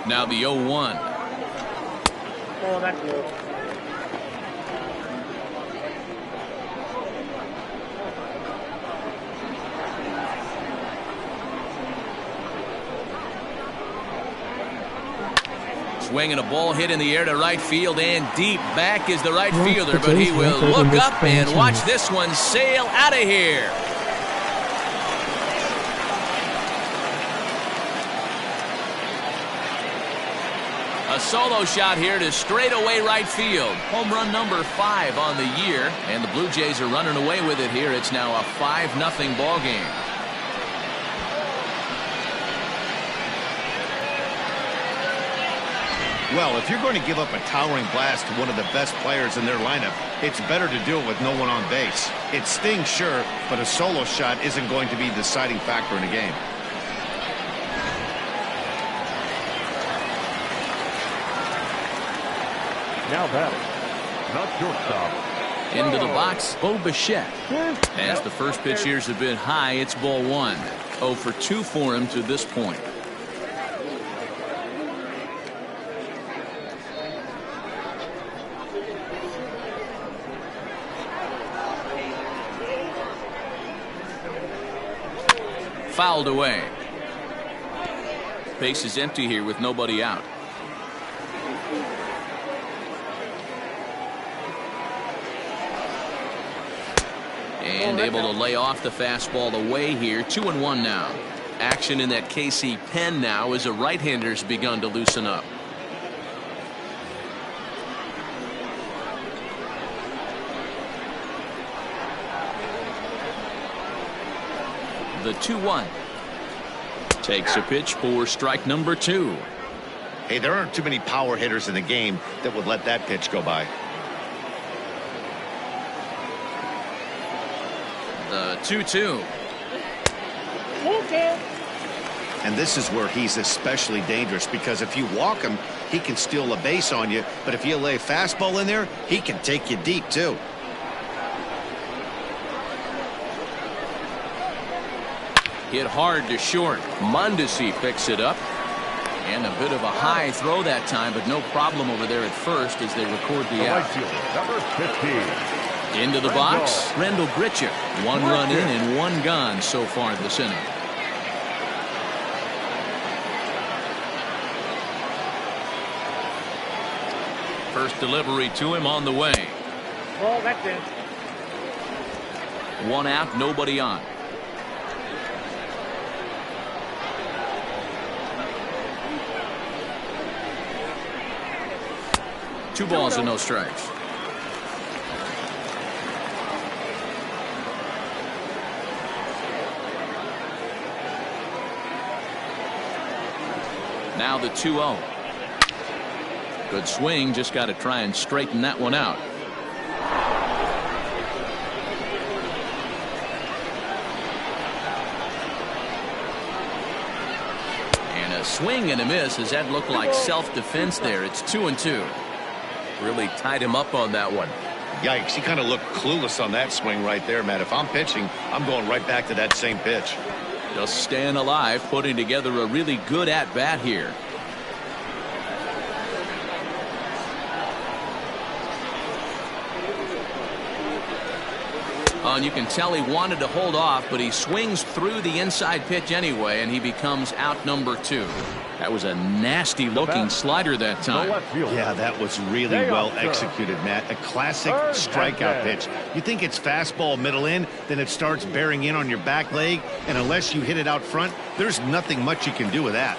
Now the 0-1. Oh, that's good. Swinging a ball hit in the air to right field and deep. Back is the right fielder, but he will look up and watch this one sail out of here. A solo shot here to straightaway right field. Home run number 5 on the year, and the Blue Jays are running away with it here. It's now a 5-0 ball game. Well, if you're going to give up a towering blast to one of the best players in their lineup, it's better to do it with no one on base. It stings, sure, but a solo shot isn't going to be the deciding factor in a game. Now batting, not shortstop. Into the box, Bo Bichette. As the first pitch here's a bit high, it's ball 1. 0 for 2 for him to this point. Fouled away. Base is empty here with nobody out. And able to lay off the fastball away here. 2-1 now. Action in that KC pen now as the right-handers begun to loosen up. The 2-1. Takes a pitch for strike number 2. Hey, there aren't too many power hitters in the game that would let that pitch go by. The 2-2. Okay. And this is where he's especially dangerous, because if you walk him, he can steal a base on you. But if you lay a fastball in there, he can take you deep, too. Hit hard to short. Mondesir picks it up. And a bit of a high throw that time, but no problem over there at first as they record the out. Number 15. Into the box, Rendell Grichuk. 1 run in and 1 gone so far this inning. First delivery to him on the way. Ball, that's in. 1 out, nobody on. Two balls and no strikes. Now the 2-0. Good swing, just got to try and straighten that one out. And a swing and a miss. Does that look like self-defense there? It's 2-2. Really tied him up on that one. Yikes, he kind of looked clueless on that swing right there, Matt. If I'm pitching, I'm going right back to that same pitch. Just staying alive, putting together a really good at-bat here. Oh, and you can tell he wanted to hold off, but he swings through the inside pitch anyway, and he becomes out number 2. That was a nasty-looking slider that time. Yeah, that was really well executed, Matt. A classic strikeout pitch. You think it's fastball middle in, then it starts bearing in on your back leg, and unless you hit it out front, there's nothing much you can do with that.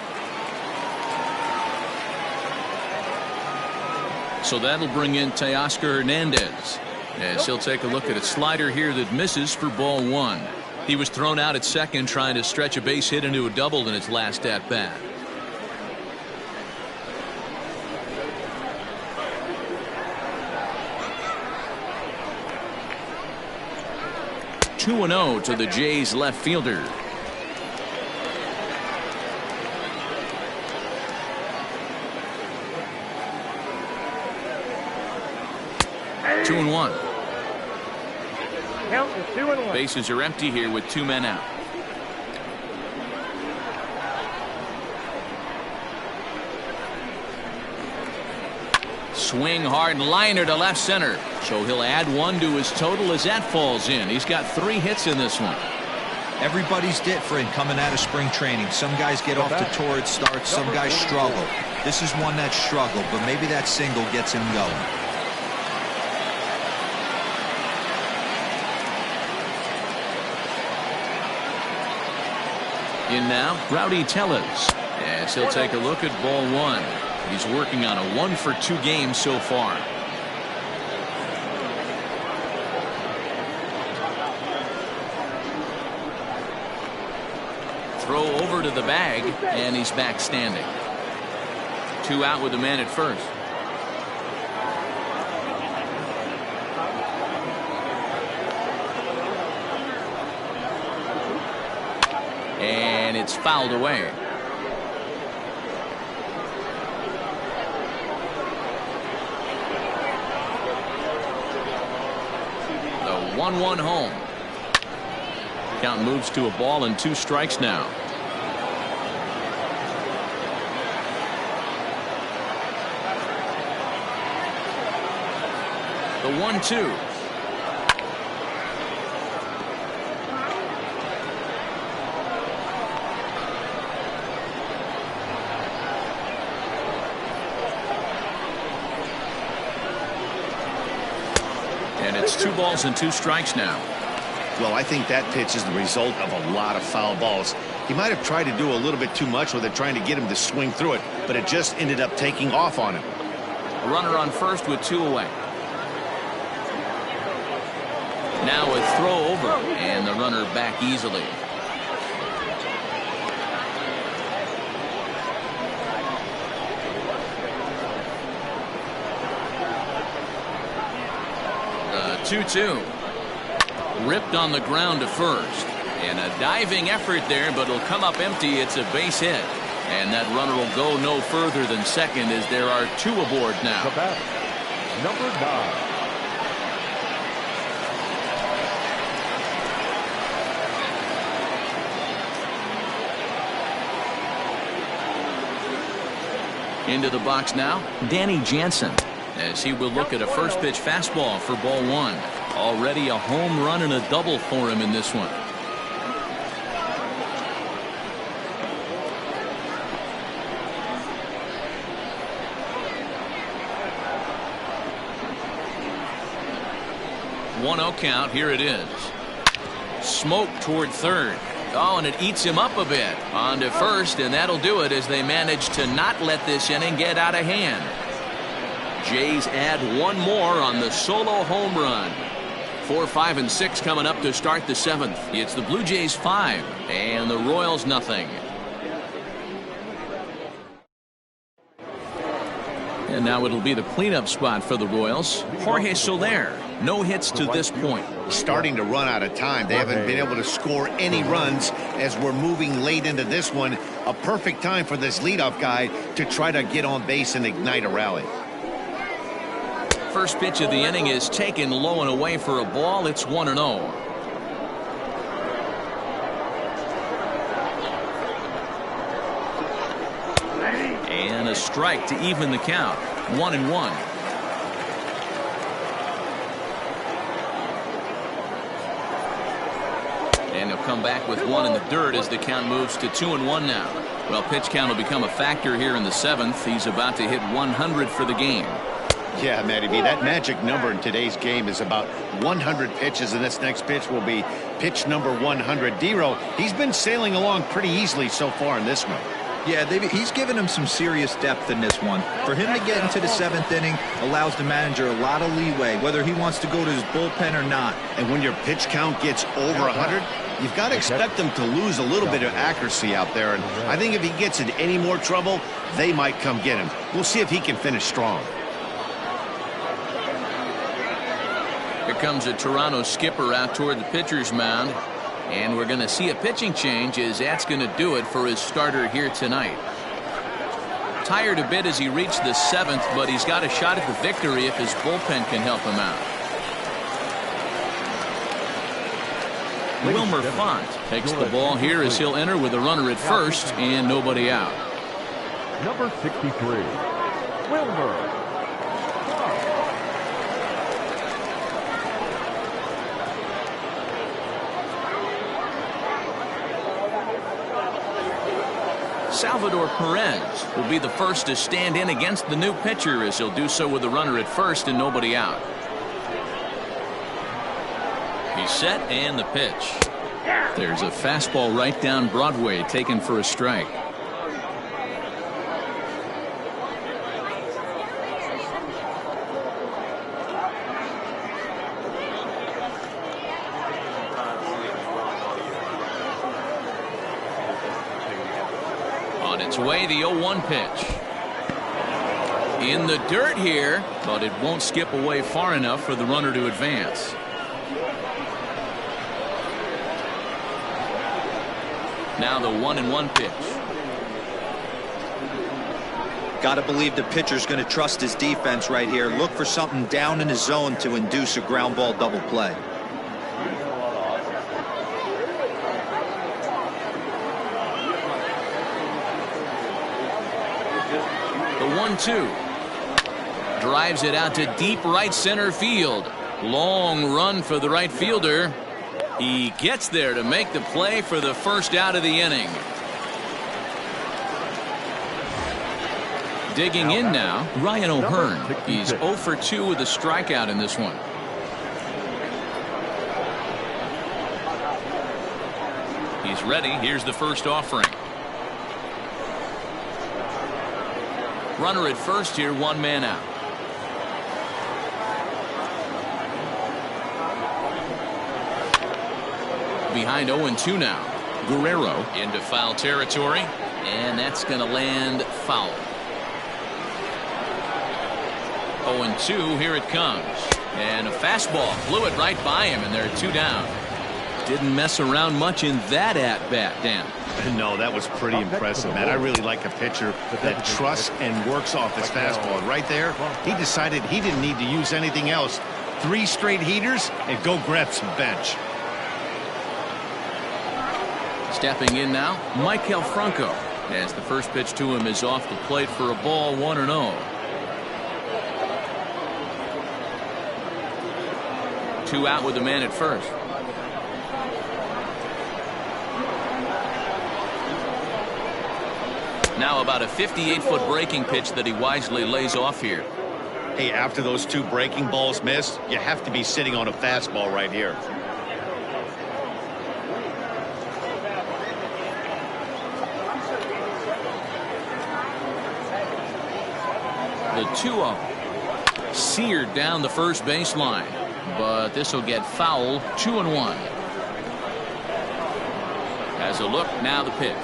So that'll bring in Teoscar Hernandez. As he'll take a look at a slider here that misses for ball 1. He was thrown out at second trying to stretch a base hit into a double in his last at-bat. 2-0 to the Jays left fielder. Two and one. Count is 2-1. Bases are empty here with 2 men out. Swing hard liner to left center. So he'll add 1 to his total as that falls in. He's got 3 hits in this one. Everybody's different coming out of spring training. Some guys get off to torrid starts. Some guys struggle. This is one that struggled, but maybe that single gets him going. In now, Rowdy Tellers. As he'll take a look at ball 1. He's working on a 1-for-2 game so far. Throw over to the bag, and he's back standing. 2 out with the man at first. And it's fouled away. The 1-1 home. Count moves to a ball and 2 strikes now. The 1-2. And it's 2 balls and 2 strikes now. Well, I think that pitch is the result of a lot of foul balls. He might have tried to do a little bit too much with it, trying to get him to swing through it, but it just ended up taking off on him. A runner on first with 2 away. Now a throw over, and the runner back easily. 2-2. Ripped on the ground to first. And a diving effort there, but it'll come up empty. It's a base hit. And that runner will go no further than second as there are 2 aboard now. The batter, number 9. Into the box now, Danny Jansen, as he will look at a first pitch fastball for ball 1. Already a home run and a double for him in this one. One 0 count. Here it is. Smoke toward third. Oh, and it eats him up a bit. On to first, and that'll do it as they manage to not let this inning get out of hand. Jays add 1 more on the solo home run. 4, 5, and 6 coming up to start the 7th. It's the Blue Jays 5 and the Royals nothing. And now it'll be the cleanup spot for the Royals. Jorge Soler, no hits to this point. Starting to run out of time. They haven't been able to score any runs as we're moving late into this one. A perfect time for this leadoff guy to try to get on base and ignite a rally. First pitch of the inning is taken low and away for a ball. It's 1-0. And a strike to even the count. 1-1. And he'll come back with 1 in the dirt as the count moves to 2-1 now. Well, pitch count will become a factor here in the 7th. He's about to hit 100 for the game. Yeah, Matty B, that magic number in today's game is about 100 pitches, and this next pitch will be pitch number 100. Dero, he's been sailing along pretty easily so far in this one. Yeah, he's given him some serious depth in this one. For him to get into the 7th inning allows the manager a lot of leeway, whether he wants to go to his bullpen or not. And when your pitch count gets over 100, you've got to expect them to lose a little bit of accuracy out there. And I think if he gets in any more trouble, they might come get him. We'll see if he can finish strong. Here comes a Toronto skipper out toward the pitcher's mound. And we're going to see a pitching change as that's going to do it for his starter here tonight. Tired a bit as he reached the 7th, but he's got a shot at the victory if his bullpen can help him out. Wilmer Font takes the ball here as he'll enter with a runner at first and nobody out. Number 63, Wilmer. Salvador Perez will be the first to stand in against the new pitcher as he'll do so with a runner at first and nobody out. He's set and the pitch. There's a fastball right down Broadway taken for a strike. On its way, the 0-1 pitch. In the dirt here, but it won't skip away far enough for the runner to advance. Now the 1-1 pitch. Got to believe the pitcher's going to trust his defense right here. Look for something down in his zone to induce a ground ball double play. The 1-2. Drives it out to deep right center field. Long run for the right fielder. He gets there to make the play for the first out of the inning. Digging in now, Ryan O'Hearn. He's 0 for 2 with a strikeout in this one. He's ready. Here's the first offering. Runner at first here, 1 man out. Behind 0-2 now. Guerrero into foul territory, and that's going to land foul. 0-2, here it comes. And a fastball blew it right by him, and they're 2 down. Didn't mess around much in that at-bat, Dan. No, that was pretty impressive, man. I really like a pitcher that trusts and works off his fastball. And right there, he decided he didn't need to use anything else. 3 straight heaters and go grab some bench. Stepping in now, Franco, as the first pitch to him is off the plate for a ball, 1-0. 2 out with the man at first. Now about a 58-foot breaking pitch that he wisely lays off here. Hey, after those 2 breaking balls missed, you have to be sitting on a fastball right here. The 2-0 seared down the first baseline, but this will get foul. 2-1. Has a look, now the pitch.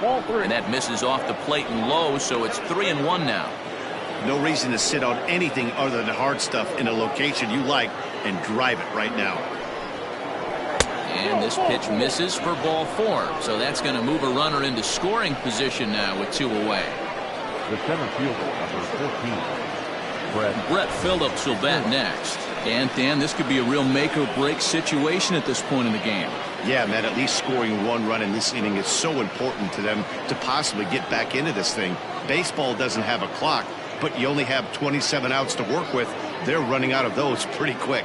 And that misses off the plate and low, so it's 3-1 now. No reason to sit on anything other than hard stuff in a location you like and drive it right now. And this pitch misses for ball 4, so that's going to move a runner into scoring position now with 2 away. The center fielder, number 15, Brett Phillips will bat next. And Dan, this could be a real make or break situation at this point in the game. Yeah, man, at least scoring 1 run in this inning is so important to them to possibly get back into this thing. Baseball doesn't have a clock, but you only have 27 outs to work with. They're running out of those pretty quick.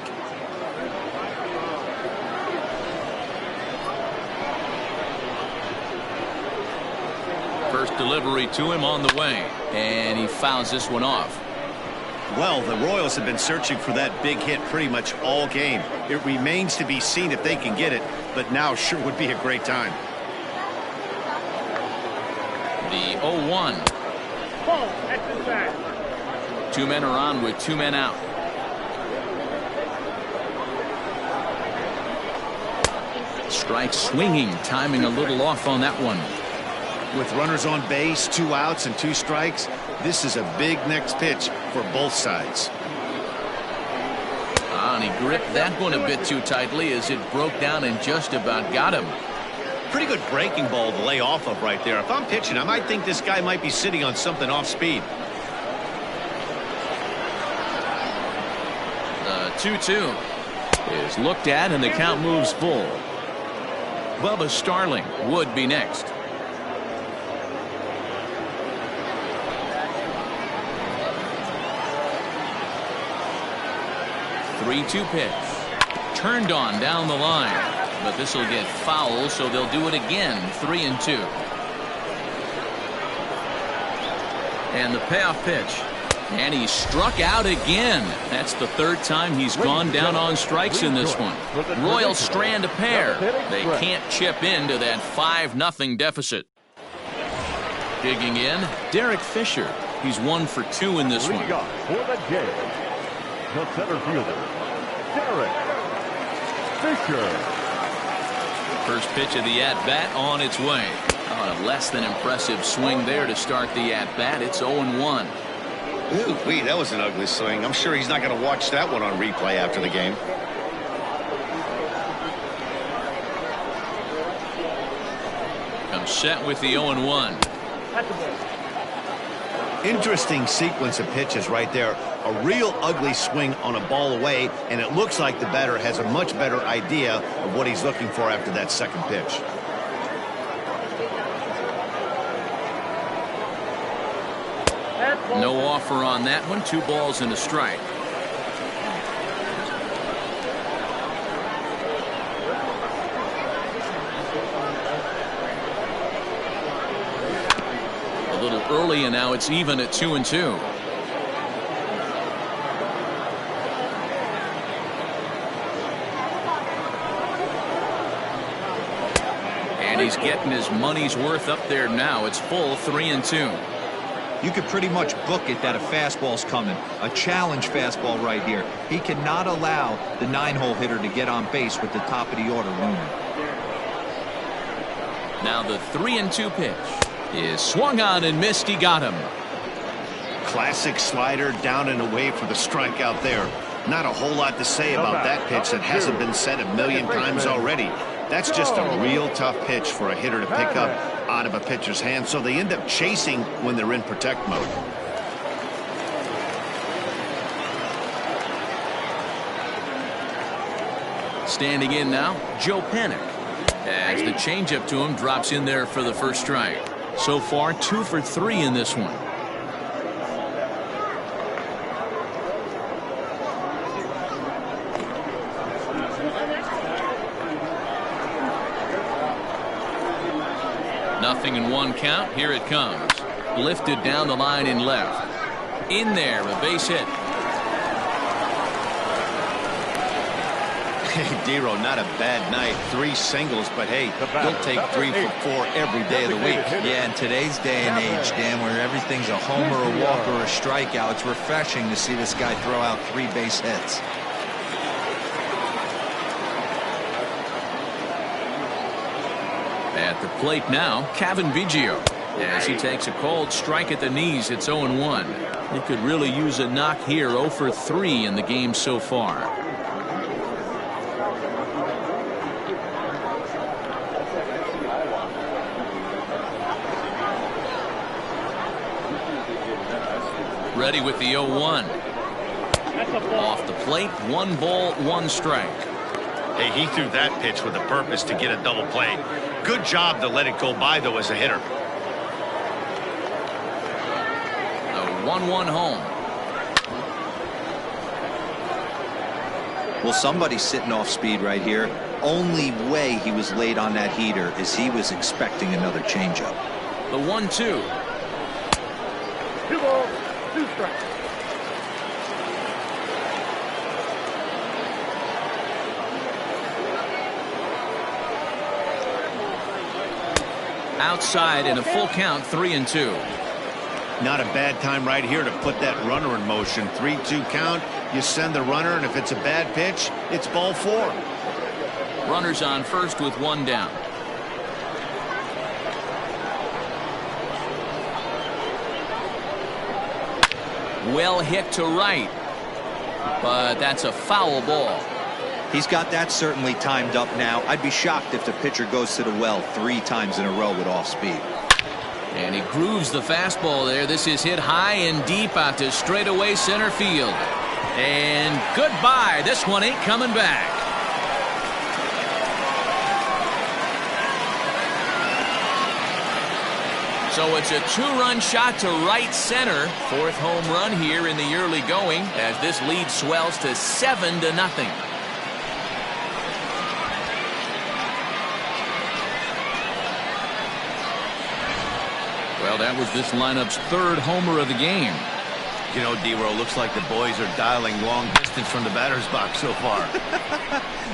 First delivery to him on the way, and he fouls this one off. Well, the Royals have been searching for that big hit pretty much all game. It remains to be seen if they can get it, but now sure would be a great time. The 0-1. 2 men are on with 2 men out. Strike swinging, timing a little off on that one. With runners on base, 2 outs and 2 strikes, this is a big next pitch for both sides. And he gripped that one a bit too tightly as it broke down and just about got him. Pretty good breaking ball to lay off of right there. If I'm pitching, I might think this guy might be sitting on something off speed. The 2-2 is looked at and the count moves full. Bubba Starling would be next. 3-2 pitch. Turned on down the line. But this will get foul, so they'll do it again. 3-2. And the payoff pitch. And he struck out again. That's the 3rd time he's gone down on strikes in this one. Royals strand a pair. They can't chip into that 5-0 deficit. Digging in, Derrick Fisher. He's 1 for 2 in this one. For the Jays, the center fielder, Derrick Fisher. First pitch of the at-bat on its way. A less than impressive swing there to start the at-bat. It's 0-1. Ooh, that was an ugly swing. I'm sure he's not going to watch that one on replay after the game. Comes set with the 0-1. Interesting sequence of pitches right there. A real ugly swing on a ball away, and it looks like the batter has a much better idea of what he's looking for after that second pitch. No offer on that one. 2 balls and a strike. A little early, and now it's even at 2-2. And he's getting his money's worth up there now. It's full 3-2. You could pretty much book it that a fastball's coming. A challenge fastball right here. He cannot allow the 9-hole hitter to get on base with the top of the order looming. Now the 3-2 pitch is swung on and missed. He got him. Classic slider down and away for the strike out there. Not a whole lot to say about that pitch that hasn't been said a million times already. That's just a real tough pitch for a hitter to pick up out of a pitcher's hand, so they end up chasing when they're in protect mode. Standing in now, Joe Panic. As the changeup to him drops in there for the first strike. So far, 2 for 3 in this one. Nothing in 1 count. Here it comes. Lifted down the line in left. In there, a base hit. Hey, Dero, not a bad night. 3 singles, but hey, he'll take 3 for 4 every day of the week. Yeah, in today's day and age, Dan, where everything's a homer, a walk, or a strikeout, it's refreshing to see this guy throw out 3 base hits. At the plate now, Kevin Biggio. As he takes a cold strike at the knees, it's 0-1. He could really use a knock here. 0 for 3 in the game so far. Ready with the 0-1. Off the plate, 1 ball, 1 strike. Hey, he threw that pitch with a purpose to get a double play. Good job to let it go by, though, as a hitter. A 1-1 home. Well, somebody's sitting off speed right here. Only way he was late on that heater is he was expecting another changeup. The 1-2. 2 balls, 2 strikes. Outside in a full count, 3-2. Not a bad time right here to put that runner in motion. 3-2 count. You send the runner, and if it's a bad pitch, it's ball 4. Runners on first with 1 down. Well hit to right, but that's a foul ball. He's got that certainly timed up now. I'd be shocked if the pitcher goes to the well 3 times in a row with off speed. And he grooves the fastball there. This is hit high and deep out to straightaway center field. And goodbye. This one ain't coming back. So it's a 2-run shot to right center. 4th home run here in the early going as this lead swells to 7-0. Well, that was this lineup's 3rd homer of the game. You know, D-Row, looks like the boys are dialing long distance from the batter's box so far.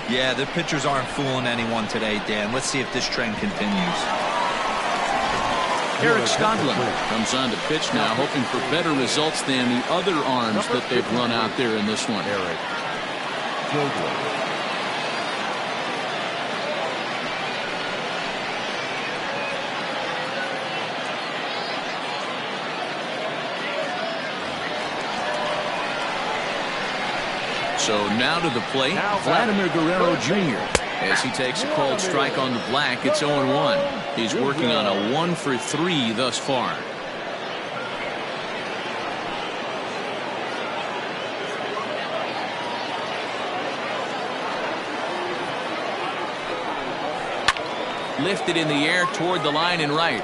Yeah, the pitchers aren't fooling anyone today, Dan. Let's see if this trend continues. Eric Scotland comes on to pitch now, hoping for better results than the other arms that they've run out there in this one. Derrick Fisher. So now to the plate, Vladimir Guerrero Jr. As he takes a cold strike on the black, it's 0-1. He's working on a 1 for 3 thus far. Lifted in the air toward the line and right.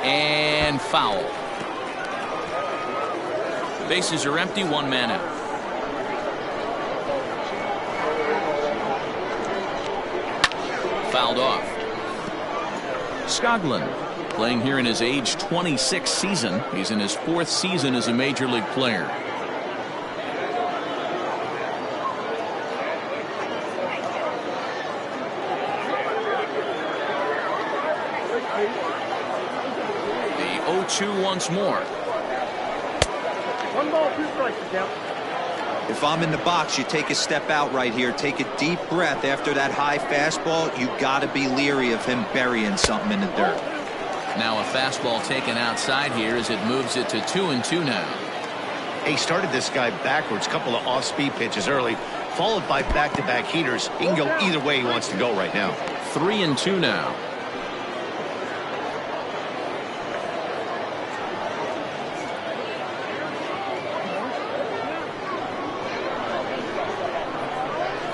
And foul. Bases are empty, 1 man out. Fouled off. Skoglund playing here in his age 26 season. He's in his 4th season as a major league player. The 0-2 once more. 1 ball, 2 strikes to count. If I'm in the box, you take a step out right here. Take a deep breath after that high fastball. You got to be leery of him burying something in the dirt. Now a fastball taken outside here as it moves it to 2-2 now. He started this guy backwards, couple of off-speed pitches early, followed by back-to-back heaters. He can go either way he wants to go right now. 3-2 now.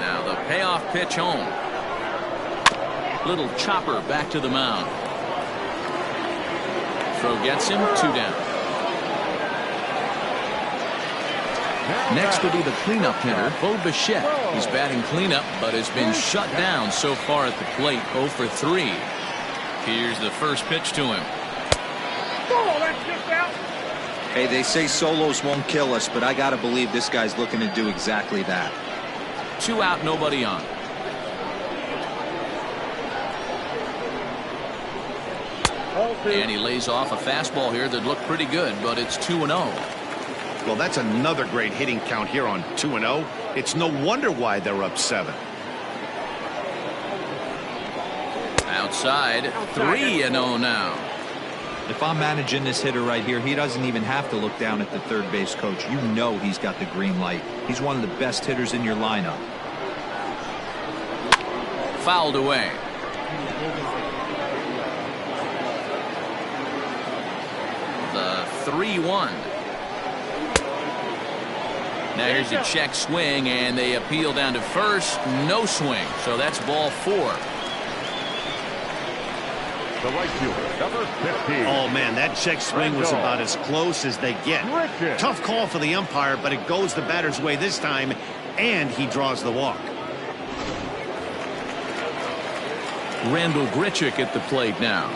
Now the payoff pitch home. Little chopper back to the mound. Throw gets him, 2 down. Next will be the cleanup hitter, Bubba Starling. He's batting cleanup, but has been shut down so far at the plate, 0 for 3. Here's the first pitch to him. Hey, they say solos won't kill us, but I got to believe this guy's looking to do exactly that. 2 out, nobody on. And he lays off a fastball here that looked pretty good, but it's 2-0. Well, that's another great hitting count here on 2-0. It's no wonder why they're up 7. Outside, 3-0 now. If I'm managing this hitter right here, he doesn't even have to look down at the third base coach. You know he's got the green light. He's one of the best hitters in your lineup. Fouled away. The 3-1. Now here's a check swing, and they appeal down to first. No swing, so that's ball 4. The right fielder, number 15. Oh, man, that check swing was Franco. about as close as they get. Tough call for the umpire, but it goes the batter's way this time, and he draws the walk. Randall Grichuk at the plate now.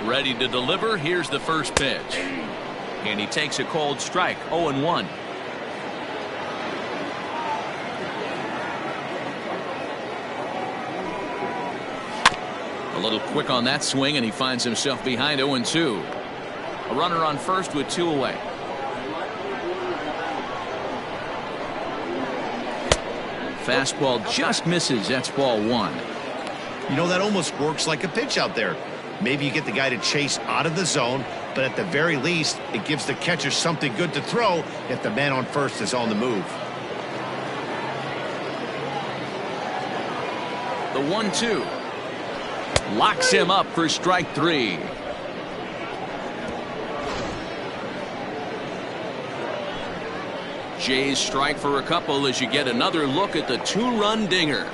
Ready to deliver. Here's the first pitch. And he takes a cold strike. 0-1. A little quick on that swing, and he finds himself behind 0-2. A runner on first with 2 away. Fastball just misses. That's ball 1. You know, that almost works like a pitch out there. Maybe you get the guy to chase out of the zone, but at the very least, it gives the catcher something good to throw if the man on first is on the move. The 1-2. Locks him up for strike 3. Jays strike for a couple as you get another look at the 2-run dinger.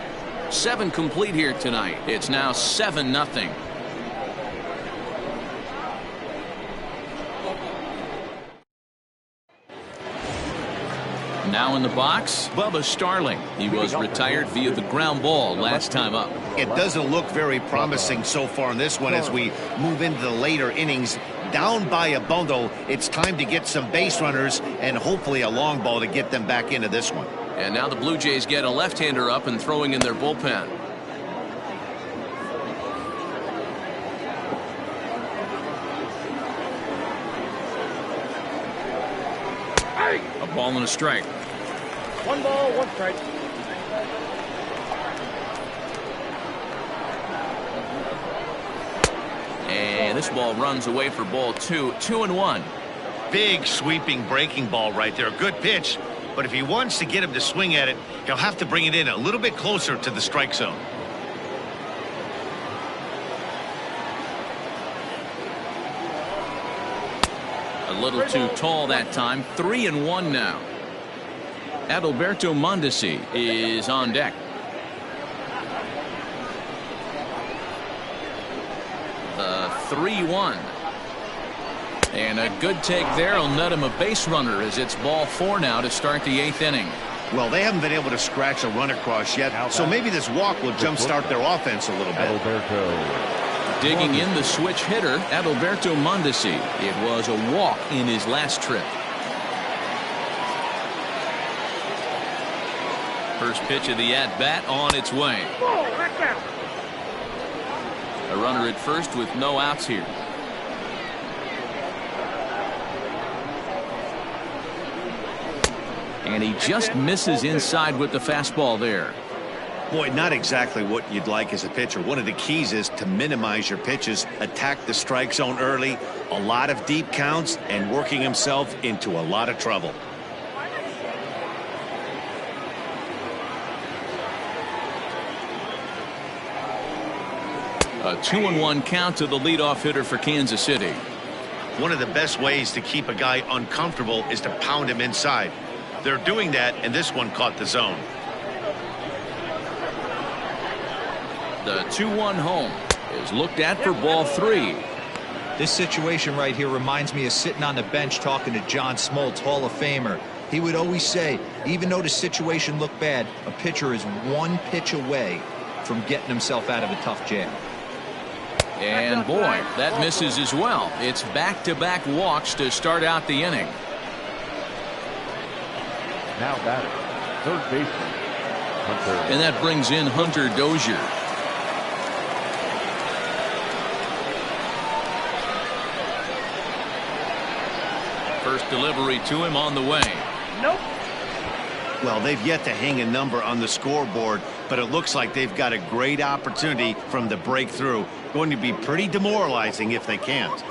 7 complete here tonight. It's now 7-0. Now in the box, Bubba Starling. He was retired via the ground ball last time up. It doesn't look very promising so far in this one as we move into the later innings. Down by a bundle, it's time to get some base runners and hopefully a long ball to get them back into this one. And now the Blue Jays get a left-hander up and throwing in their bullpen. A ball and a strike. 1 ball, 1 strike. And this ball runs away for ball 2. 2-1. Big sweeping breaking ball right there. Good pitch. But if he wants to get him to swing at it, he'll have to bring it in a little bit closer to the strike zone. A little too tall that time. 3-1 now. Alberto Mondesir is on deck. The 3-1. And a good take there will net him a base runner as it's ball 4 now to start the 8th inning. Well, they haven't been able to scratch a run across yet, so maybe this walk will jumpstart their offense a little bit. Alberto. Digging in the switch hitter, Alberto Mondesir. It was a walk in his last trip. First pitch of the at-bat on its way. A runner at first with no outs here. And he just misses inside with the fastball there. Boy, not exactly what you'd like as a pitcher. One of the keys is to minimize your pitches, attack the strike zone early, a lot of deep counts, and working himself into a lot of trouble. A 2-1 count to the leadoff hitter for Kansas City. One of the best ways to keep a guy uncomfortable is to pound him inside. They're doing that, and this one caught the zone. The 2-1 home is looked at for ball 3. This situation right here reminds me of sitting on the bench talking to John Smoltz, Hall of Famer. He would always say, even though the situation looked bad, a pitcher is one pitch away from getting himself out of a tough jam. And boy, that misses as well. It's back-to-back walks to start out the inning. Now batter, third baseman, Hunter. And that brings in Hunter Dozier. First delivery to him on the way. Nope. Well, they've yet to hang a number on the scoreboard, but it looks like they've got a great opportunity from the breakthrough. Going to be pretty demoralizing if they can't.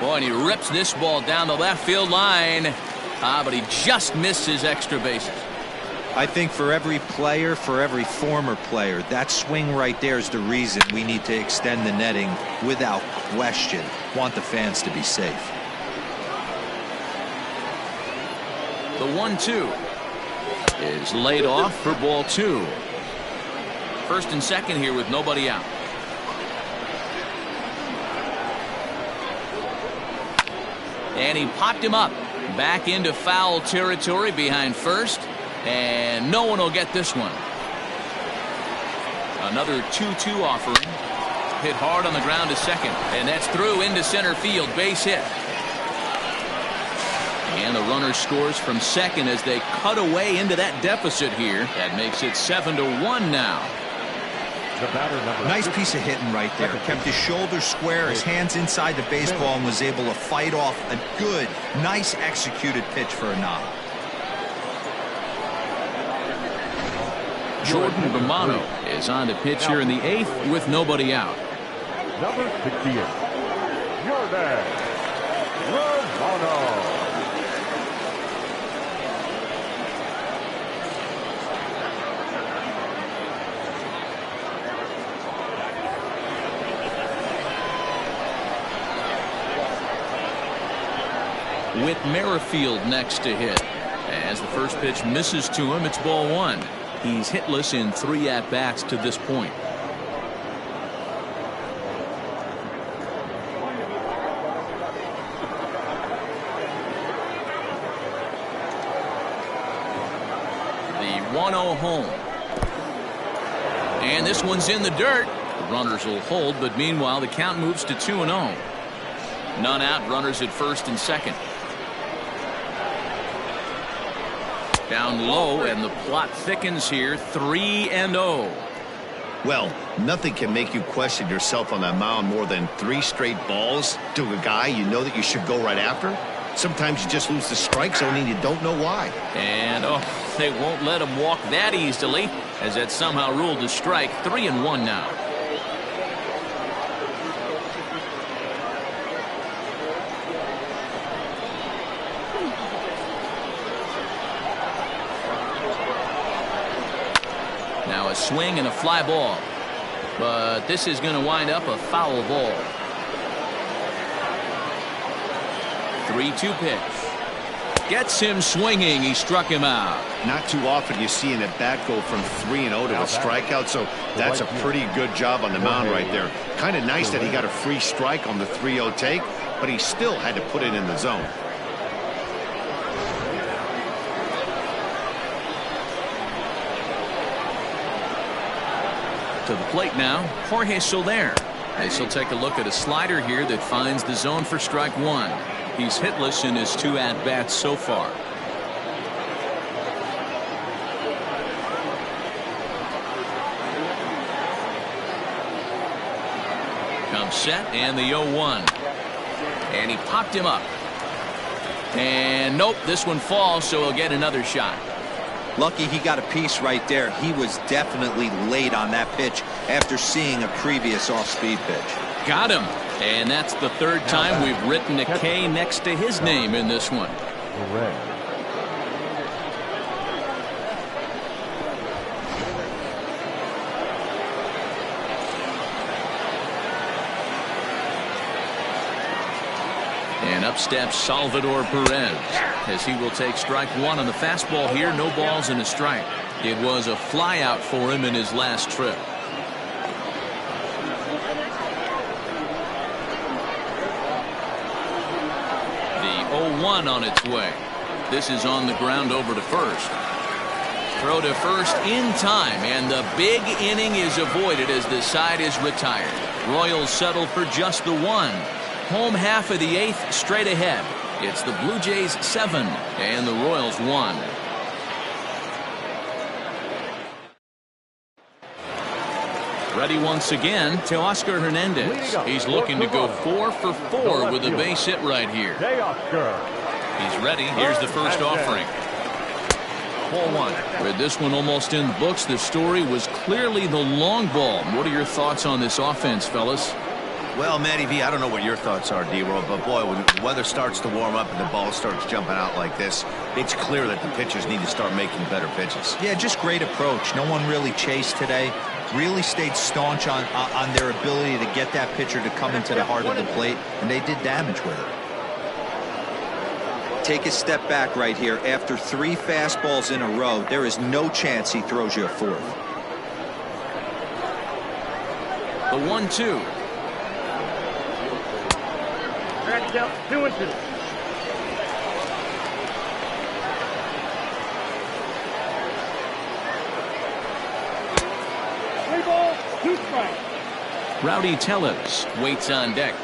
Boy, and he rips this ball down the left field line. But he just missed his extra bases. I think for every player, for every former player, that swing right there is the reason we need to extend the netting without question. Want the fans to be safe. The 1-2 is laid off for ball 2. First and second here with nobody out. And he popped him up back into foul territory behind first. And no one will get this one. Another 2-2 offering. Hit hard on the ground to second. And that's through into center field. Base hit. And the runner scores from second as they cut away into that deficit here. That makes it 7-1 now. Nice piece of hitting right there. Kept his shoulders square, his hands inside the baseball, and was able to fight off a good, nice executed pitch for a knock. Jordan Romano is on to pitch here in the 8th with nobody out. Number 68, Jordan Romano. With Merrifield next to hit. As the first pitch misses to him, it's ball 1. He's hitless in 3 at-bats to this point. The 1-0 home. And this one's in the dirt. The runners will hold, but meanwhile the count moves to 2-0. None out, runners at first and second. Down low, and the plot thickens here. 3-0. Well, nothing can make you question yourself on that mound more than 3 straight balls to a guy you know that you should go right after. Sometimes you just lose the strike zone and you don't know why. And they won't let him walk that easily, as that somehow ruled a strike. 3-1 now. Now a swing and a fly ball. But this is going to wind up a foul ball. 3-2 pitch. Gets him swinging. He struck him out. Not too often you see an at-bat go from 3-0 to a strikeout, so that's a pretty good job on the mound right there. Kind of nice that he got a free strike on the 3-0 take, but he still had to put it in the zone. To the plate now, Jorge Soler. As he'll take a look at a slider here that finds the zone for strike 1. He's hitless in his 2 at-bats so far. comes set and the 0-1. And he popped him up. And nope, this one falls, so he'll get another shot. Lucky he got a piece right there. He was definitely late on that pitch after seeing a previous off-speed pitch. Got him. And that's the third time we've written a K next to his name in this one. Correct. And up steps Salvador Perez as he will take strike one on the fastball here. No balls and a strike. It was a fly out for him in his last trip. The 0-1 on its way. This is on the ground over to first. Throw to first in time, and the big inning is avoided as the side is retired. Royals settle for just the one. Home half of the eighth straight ahead. It's the Blue Jays 7 and the Royals 1. Ready once again to Oscar Hernandez. He's looking to go 4 for 4 with a base hit right here. He's ready. Here's the first offering. Ball one. With this one almost in the books, the story was clearly the long ball. What are your thoughts on this offense, fellas? Well, Matty V, I don't know what your thoughts are, D-Roll, but boy, when the weather starts to warm up and the ball starts jumping out like this, it's clear that the pitchers need to start making better pitches. Yeah, just great approach. No one really chased today. Really stayed staunch on their ability to get that pitcher to come into the heart of the plate, and they did damage with it. Take a step back right here. After 3 fastballs in a row, there is no chance he throws you a fourth. The 1-2. 2-2. Rowdy Tellers waits on deck.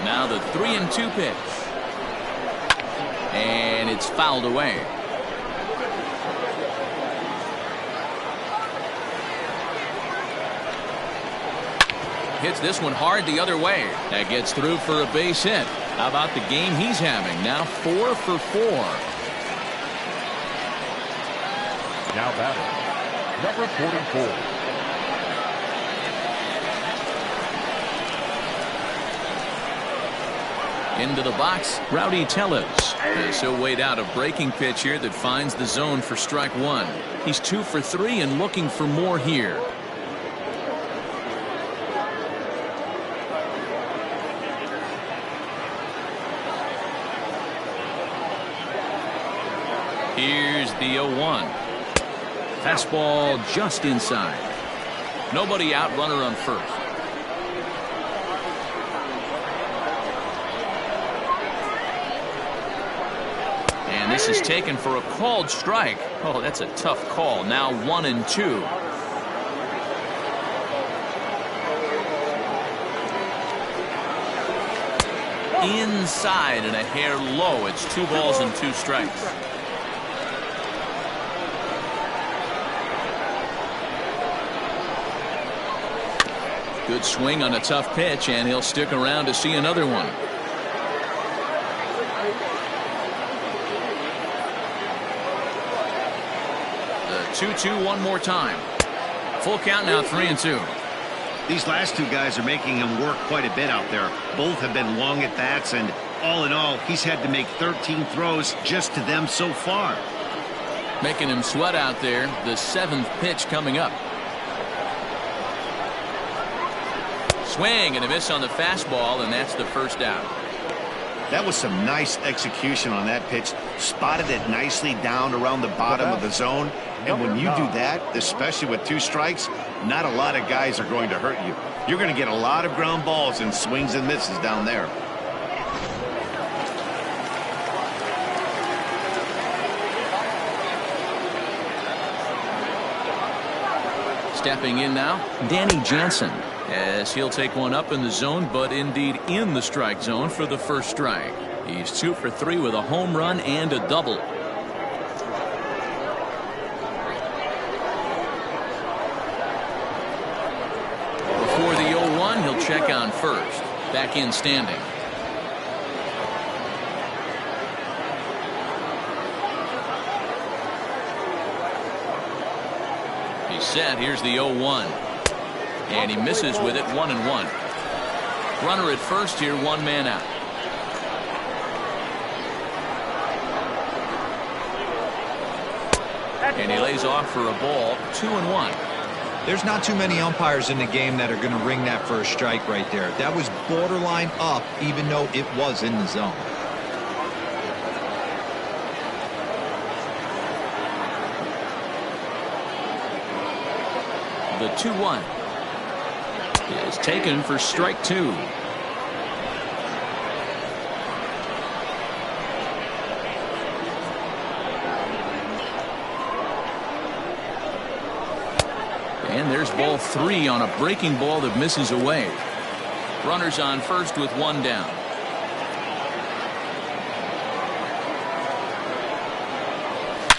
Now the 3-2 pitch. And it's fouled away. Hits this one hard the other way. That gets through for a base hit. How about the game he's having? Now 4 for 4. Now batting, number 44. Into the box, Rowdy Tellers. As he'll wait out a breaking pitch here that finds the zone for strike one. He's 2 for 3 and looking for more here. Here's the 0-1. Fastball just inside. Nobody out, runner on first. And this is taken for a called strike. Oh, that's a tough call. Now 1-2. Inside and a hair low. It's 2 balls and 2 strikes. Good swing on a tough pitch, and he'll stick around to see another one. The 2-2 one more time. Full count now, 3-2. These last 2 guys are making him work quite a bit out there. Both have been long at bats, and all in all, he's had to make 13 throws just to them so far. Making him sweat out there. The 7th pitch coming up. Swing and a miss on the fastball, and that's the first out. That was some nice execution on that pitch. Spotted it nicely down around the bottom of the zone. And when you do that, especially with 2 strikes, not a lot of guys are going to hurt you. You're going to get a lot of ground balls and swings and misses down there. Stepping in now, Danny Jansen, as he'll take one up in the zone, but indeed in the strike zone for the first strike. He's 2 for 3 with a home run and a double. first. Back in standing. He's set. Here's the 0-1. And he misses with it. 1-1. Runner at first here, one man out. And he lays off for a ball. 2-1. There's not too many umpires in the game that are going to ring that for a strike right there. That was borderline up, even though it was in the zone. The 2-1 is taken for strike 2. And there's ball 3 on a breaking ball that misses away. Runners on first with one down.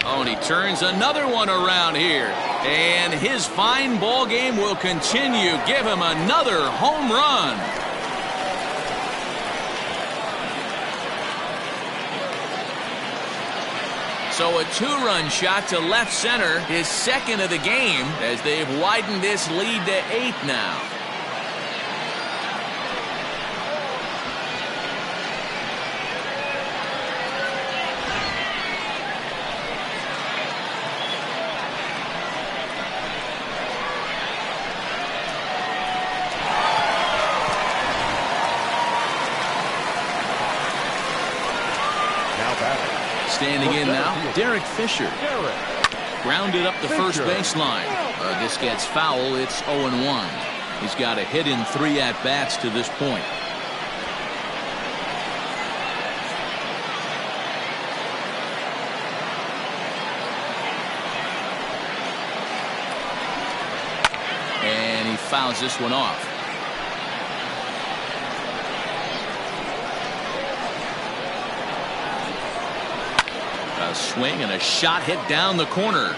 Oh, and he turns another one around here. And his fine ball game will continue. Give him another home run. So a 2-run shot to left center, his second of the game, as they've widened this lead to 8 now. Standing in now, Derrick Fisher. Grounded up the first baseline. This gets foul. It's 0-1. He's got a hit in 3 at-bats to this point. And he fouls this one off. A swing and a shot hit down the corner.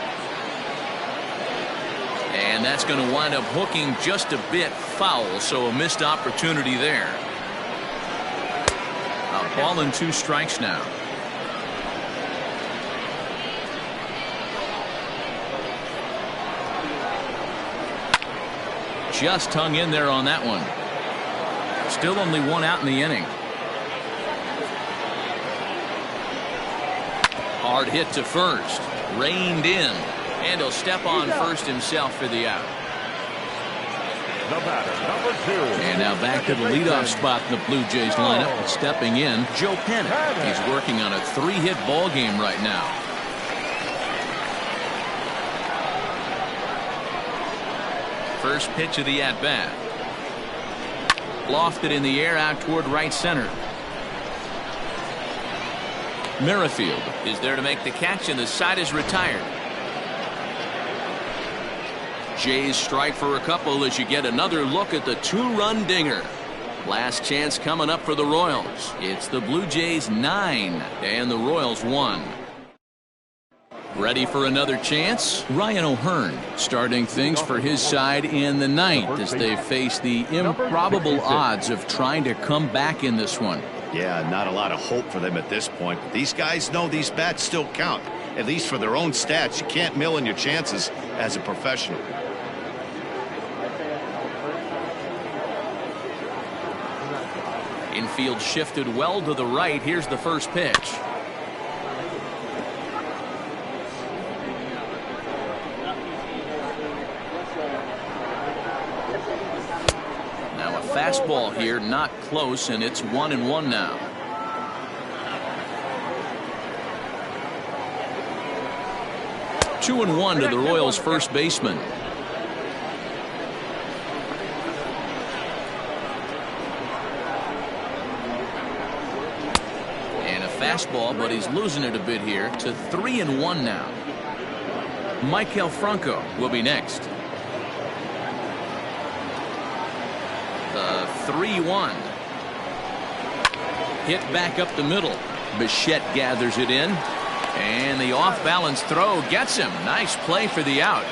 And that's going to wind up hooking just a bit foul, so a missed opportunity there. A ball and 2 strikes now. Just hung in there on that one. Still only 1 out in the inning. Hard hit to first. Reined in. And he'll step on first himself for the out. The batter, number 2. And now back to the leadoff spot in the Blue Jays lineup. Stepping in, Joe Pennick. He's working on a 3-hit ball game right now. First pitch of the at-bat. Lofted in the air out toward right center. Merrifield is there to make the catch, and the side is retired. Jays strike for a couple as you get another look at the 2-run dinger. Last chance coming up for the Royals. It's the Blue Jays 9 and the Royals 1. Ready for another chance? Ryan O'Hearn starting things for his side in the 9th as they face the improbable odds of trying to come back in this one. Yeah, not a lot of hope for them at this point. But these guys know these bats still count, at least for their own stats. You can't mill in your chances as a professional. Infield shifted well to the right. Here's the first pitch. Now a fastball here, not close, and it's 1-1 now. Two and 1 to the Royals' first baseman. Fastball, but he's losing it a bit here to 3-1 now. Michael Franco will be next. The 3-1. Hit back up the middle. Bichette gathers it in, and the off-balance throw gets him. Nice play for the out.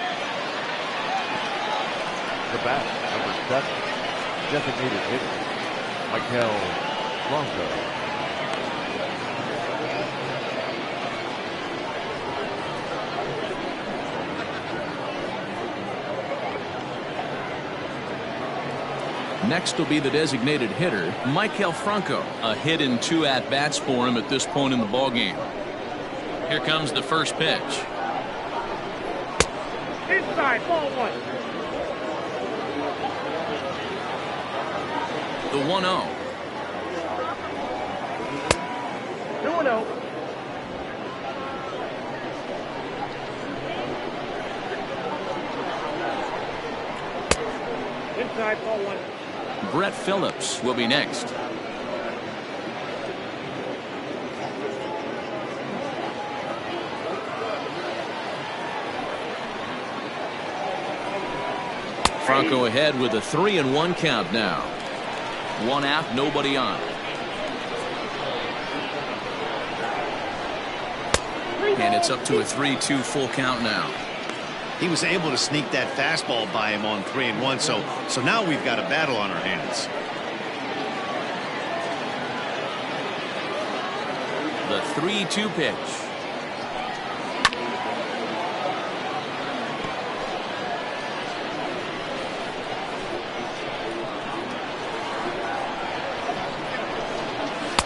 The bat, number 7, designated hitter. Franco. Next will be the designated hitter, Franco. A hit in 2 at-bats for him at this point in the ballgame. Here comes the first pitch. Inside, ball 1. The 1-0. 2-0. Inside, ball 1. Brett Phillips will be next. Franco ahead with a 3-1 count now. 1 out, nobody on. And it's up to a 3-2 full count now. He was able to sneak that fastball by him on 3-1, so now we've got a battle on our hands. The 3-2 pitch.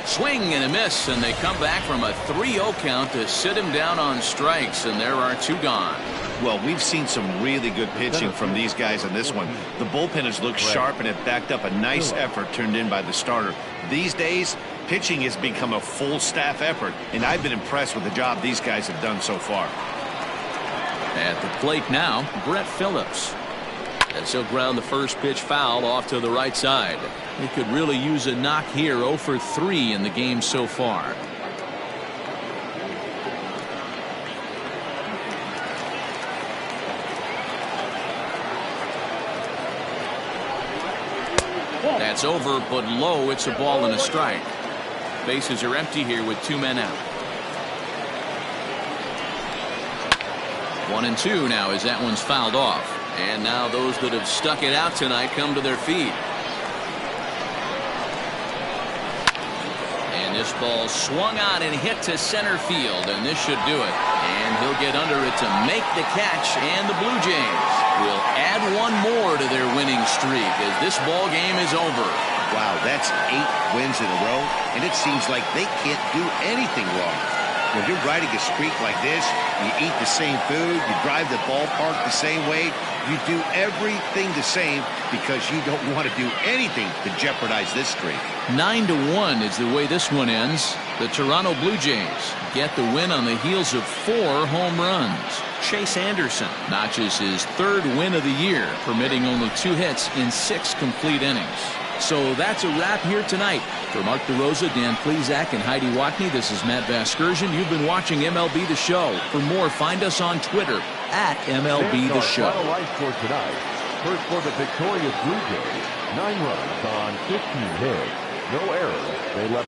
Swing and a miss, and they come back from a 3-0 count to sit him down on strikes, and there are 2 gone. Well, we've seen some really good pitching from these guys in this one. The bullpen has looked sharp and it backed up a nice effort turned in by the starter. These days, pitching has become a full staff effort, and I've been impressed with the job these guys have done so far. At the plate now, Brett Phillips. As he'll ground the first pitch foul off to the right side. He could really use a knock here. 0 for 3 in the game so far. That's over, but low. It's a ball and a strike. Bases are empty here with 2 men out. 1-2 now as that one's fouled off. And now those that have stuck it out tonight come to their feet. And this ball swung on and hit to center field, and this should do it. And he'll get under it to make the catch, and the Blue Jays will add 1 more to their winning streak as this ball game is over. Wow, that's 8 wins in a row, and it seems like they can't do anything wrong. When you're riding a streak like this, you eat the same food, you drive the ballpark the same way, you do everything the same because you don't want to do anything to jeopardize this streak. 9-1 is the way this one ends. The Toronto Blue Jays get the win on the heels of 4 home runs. Chase Anderson notches his 3rd win of the year, permitting only 2 hits in 6 complete innings. So that's a wrap here tonight. For Mark DeRosa, Dan Plesac, and Heidi Watney, this is Matt Vasgersian. You've been watching MLB The Show. For more, find us on Twitter at MLB The Show. Final life for tonight. First for the victorious Blue Jays, 9 runs on 15 hits. No errors. They left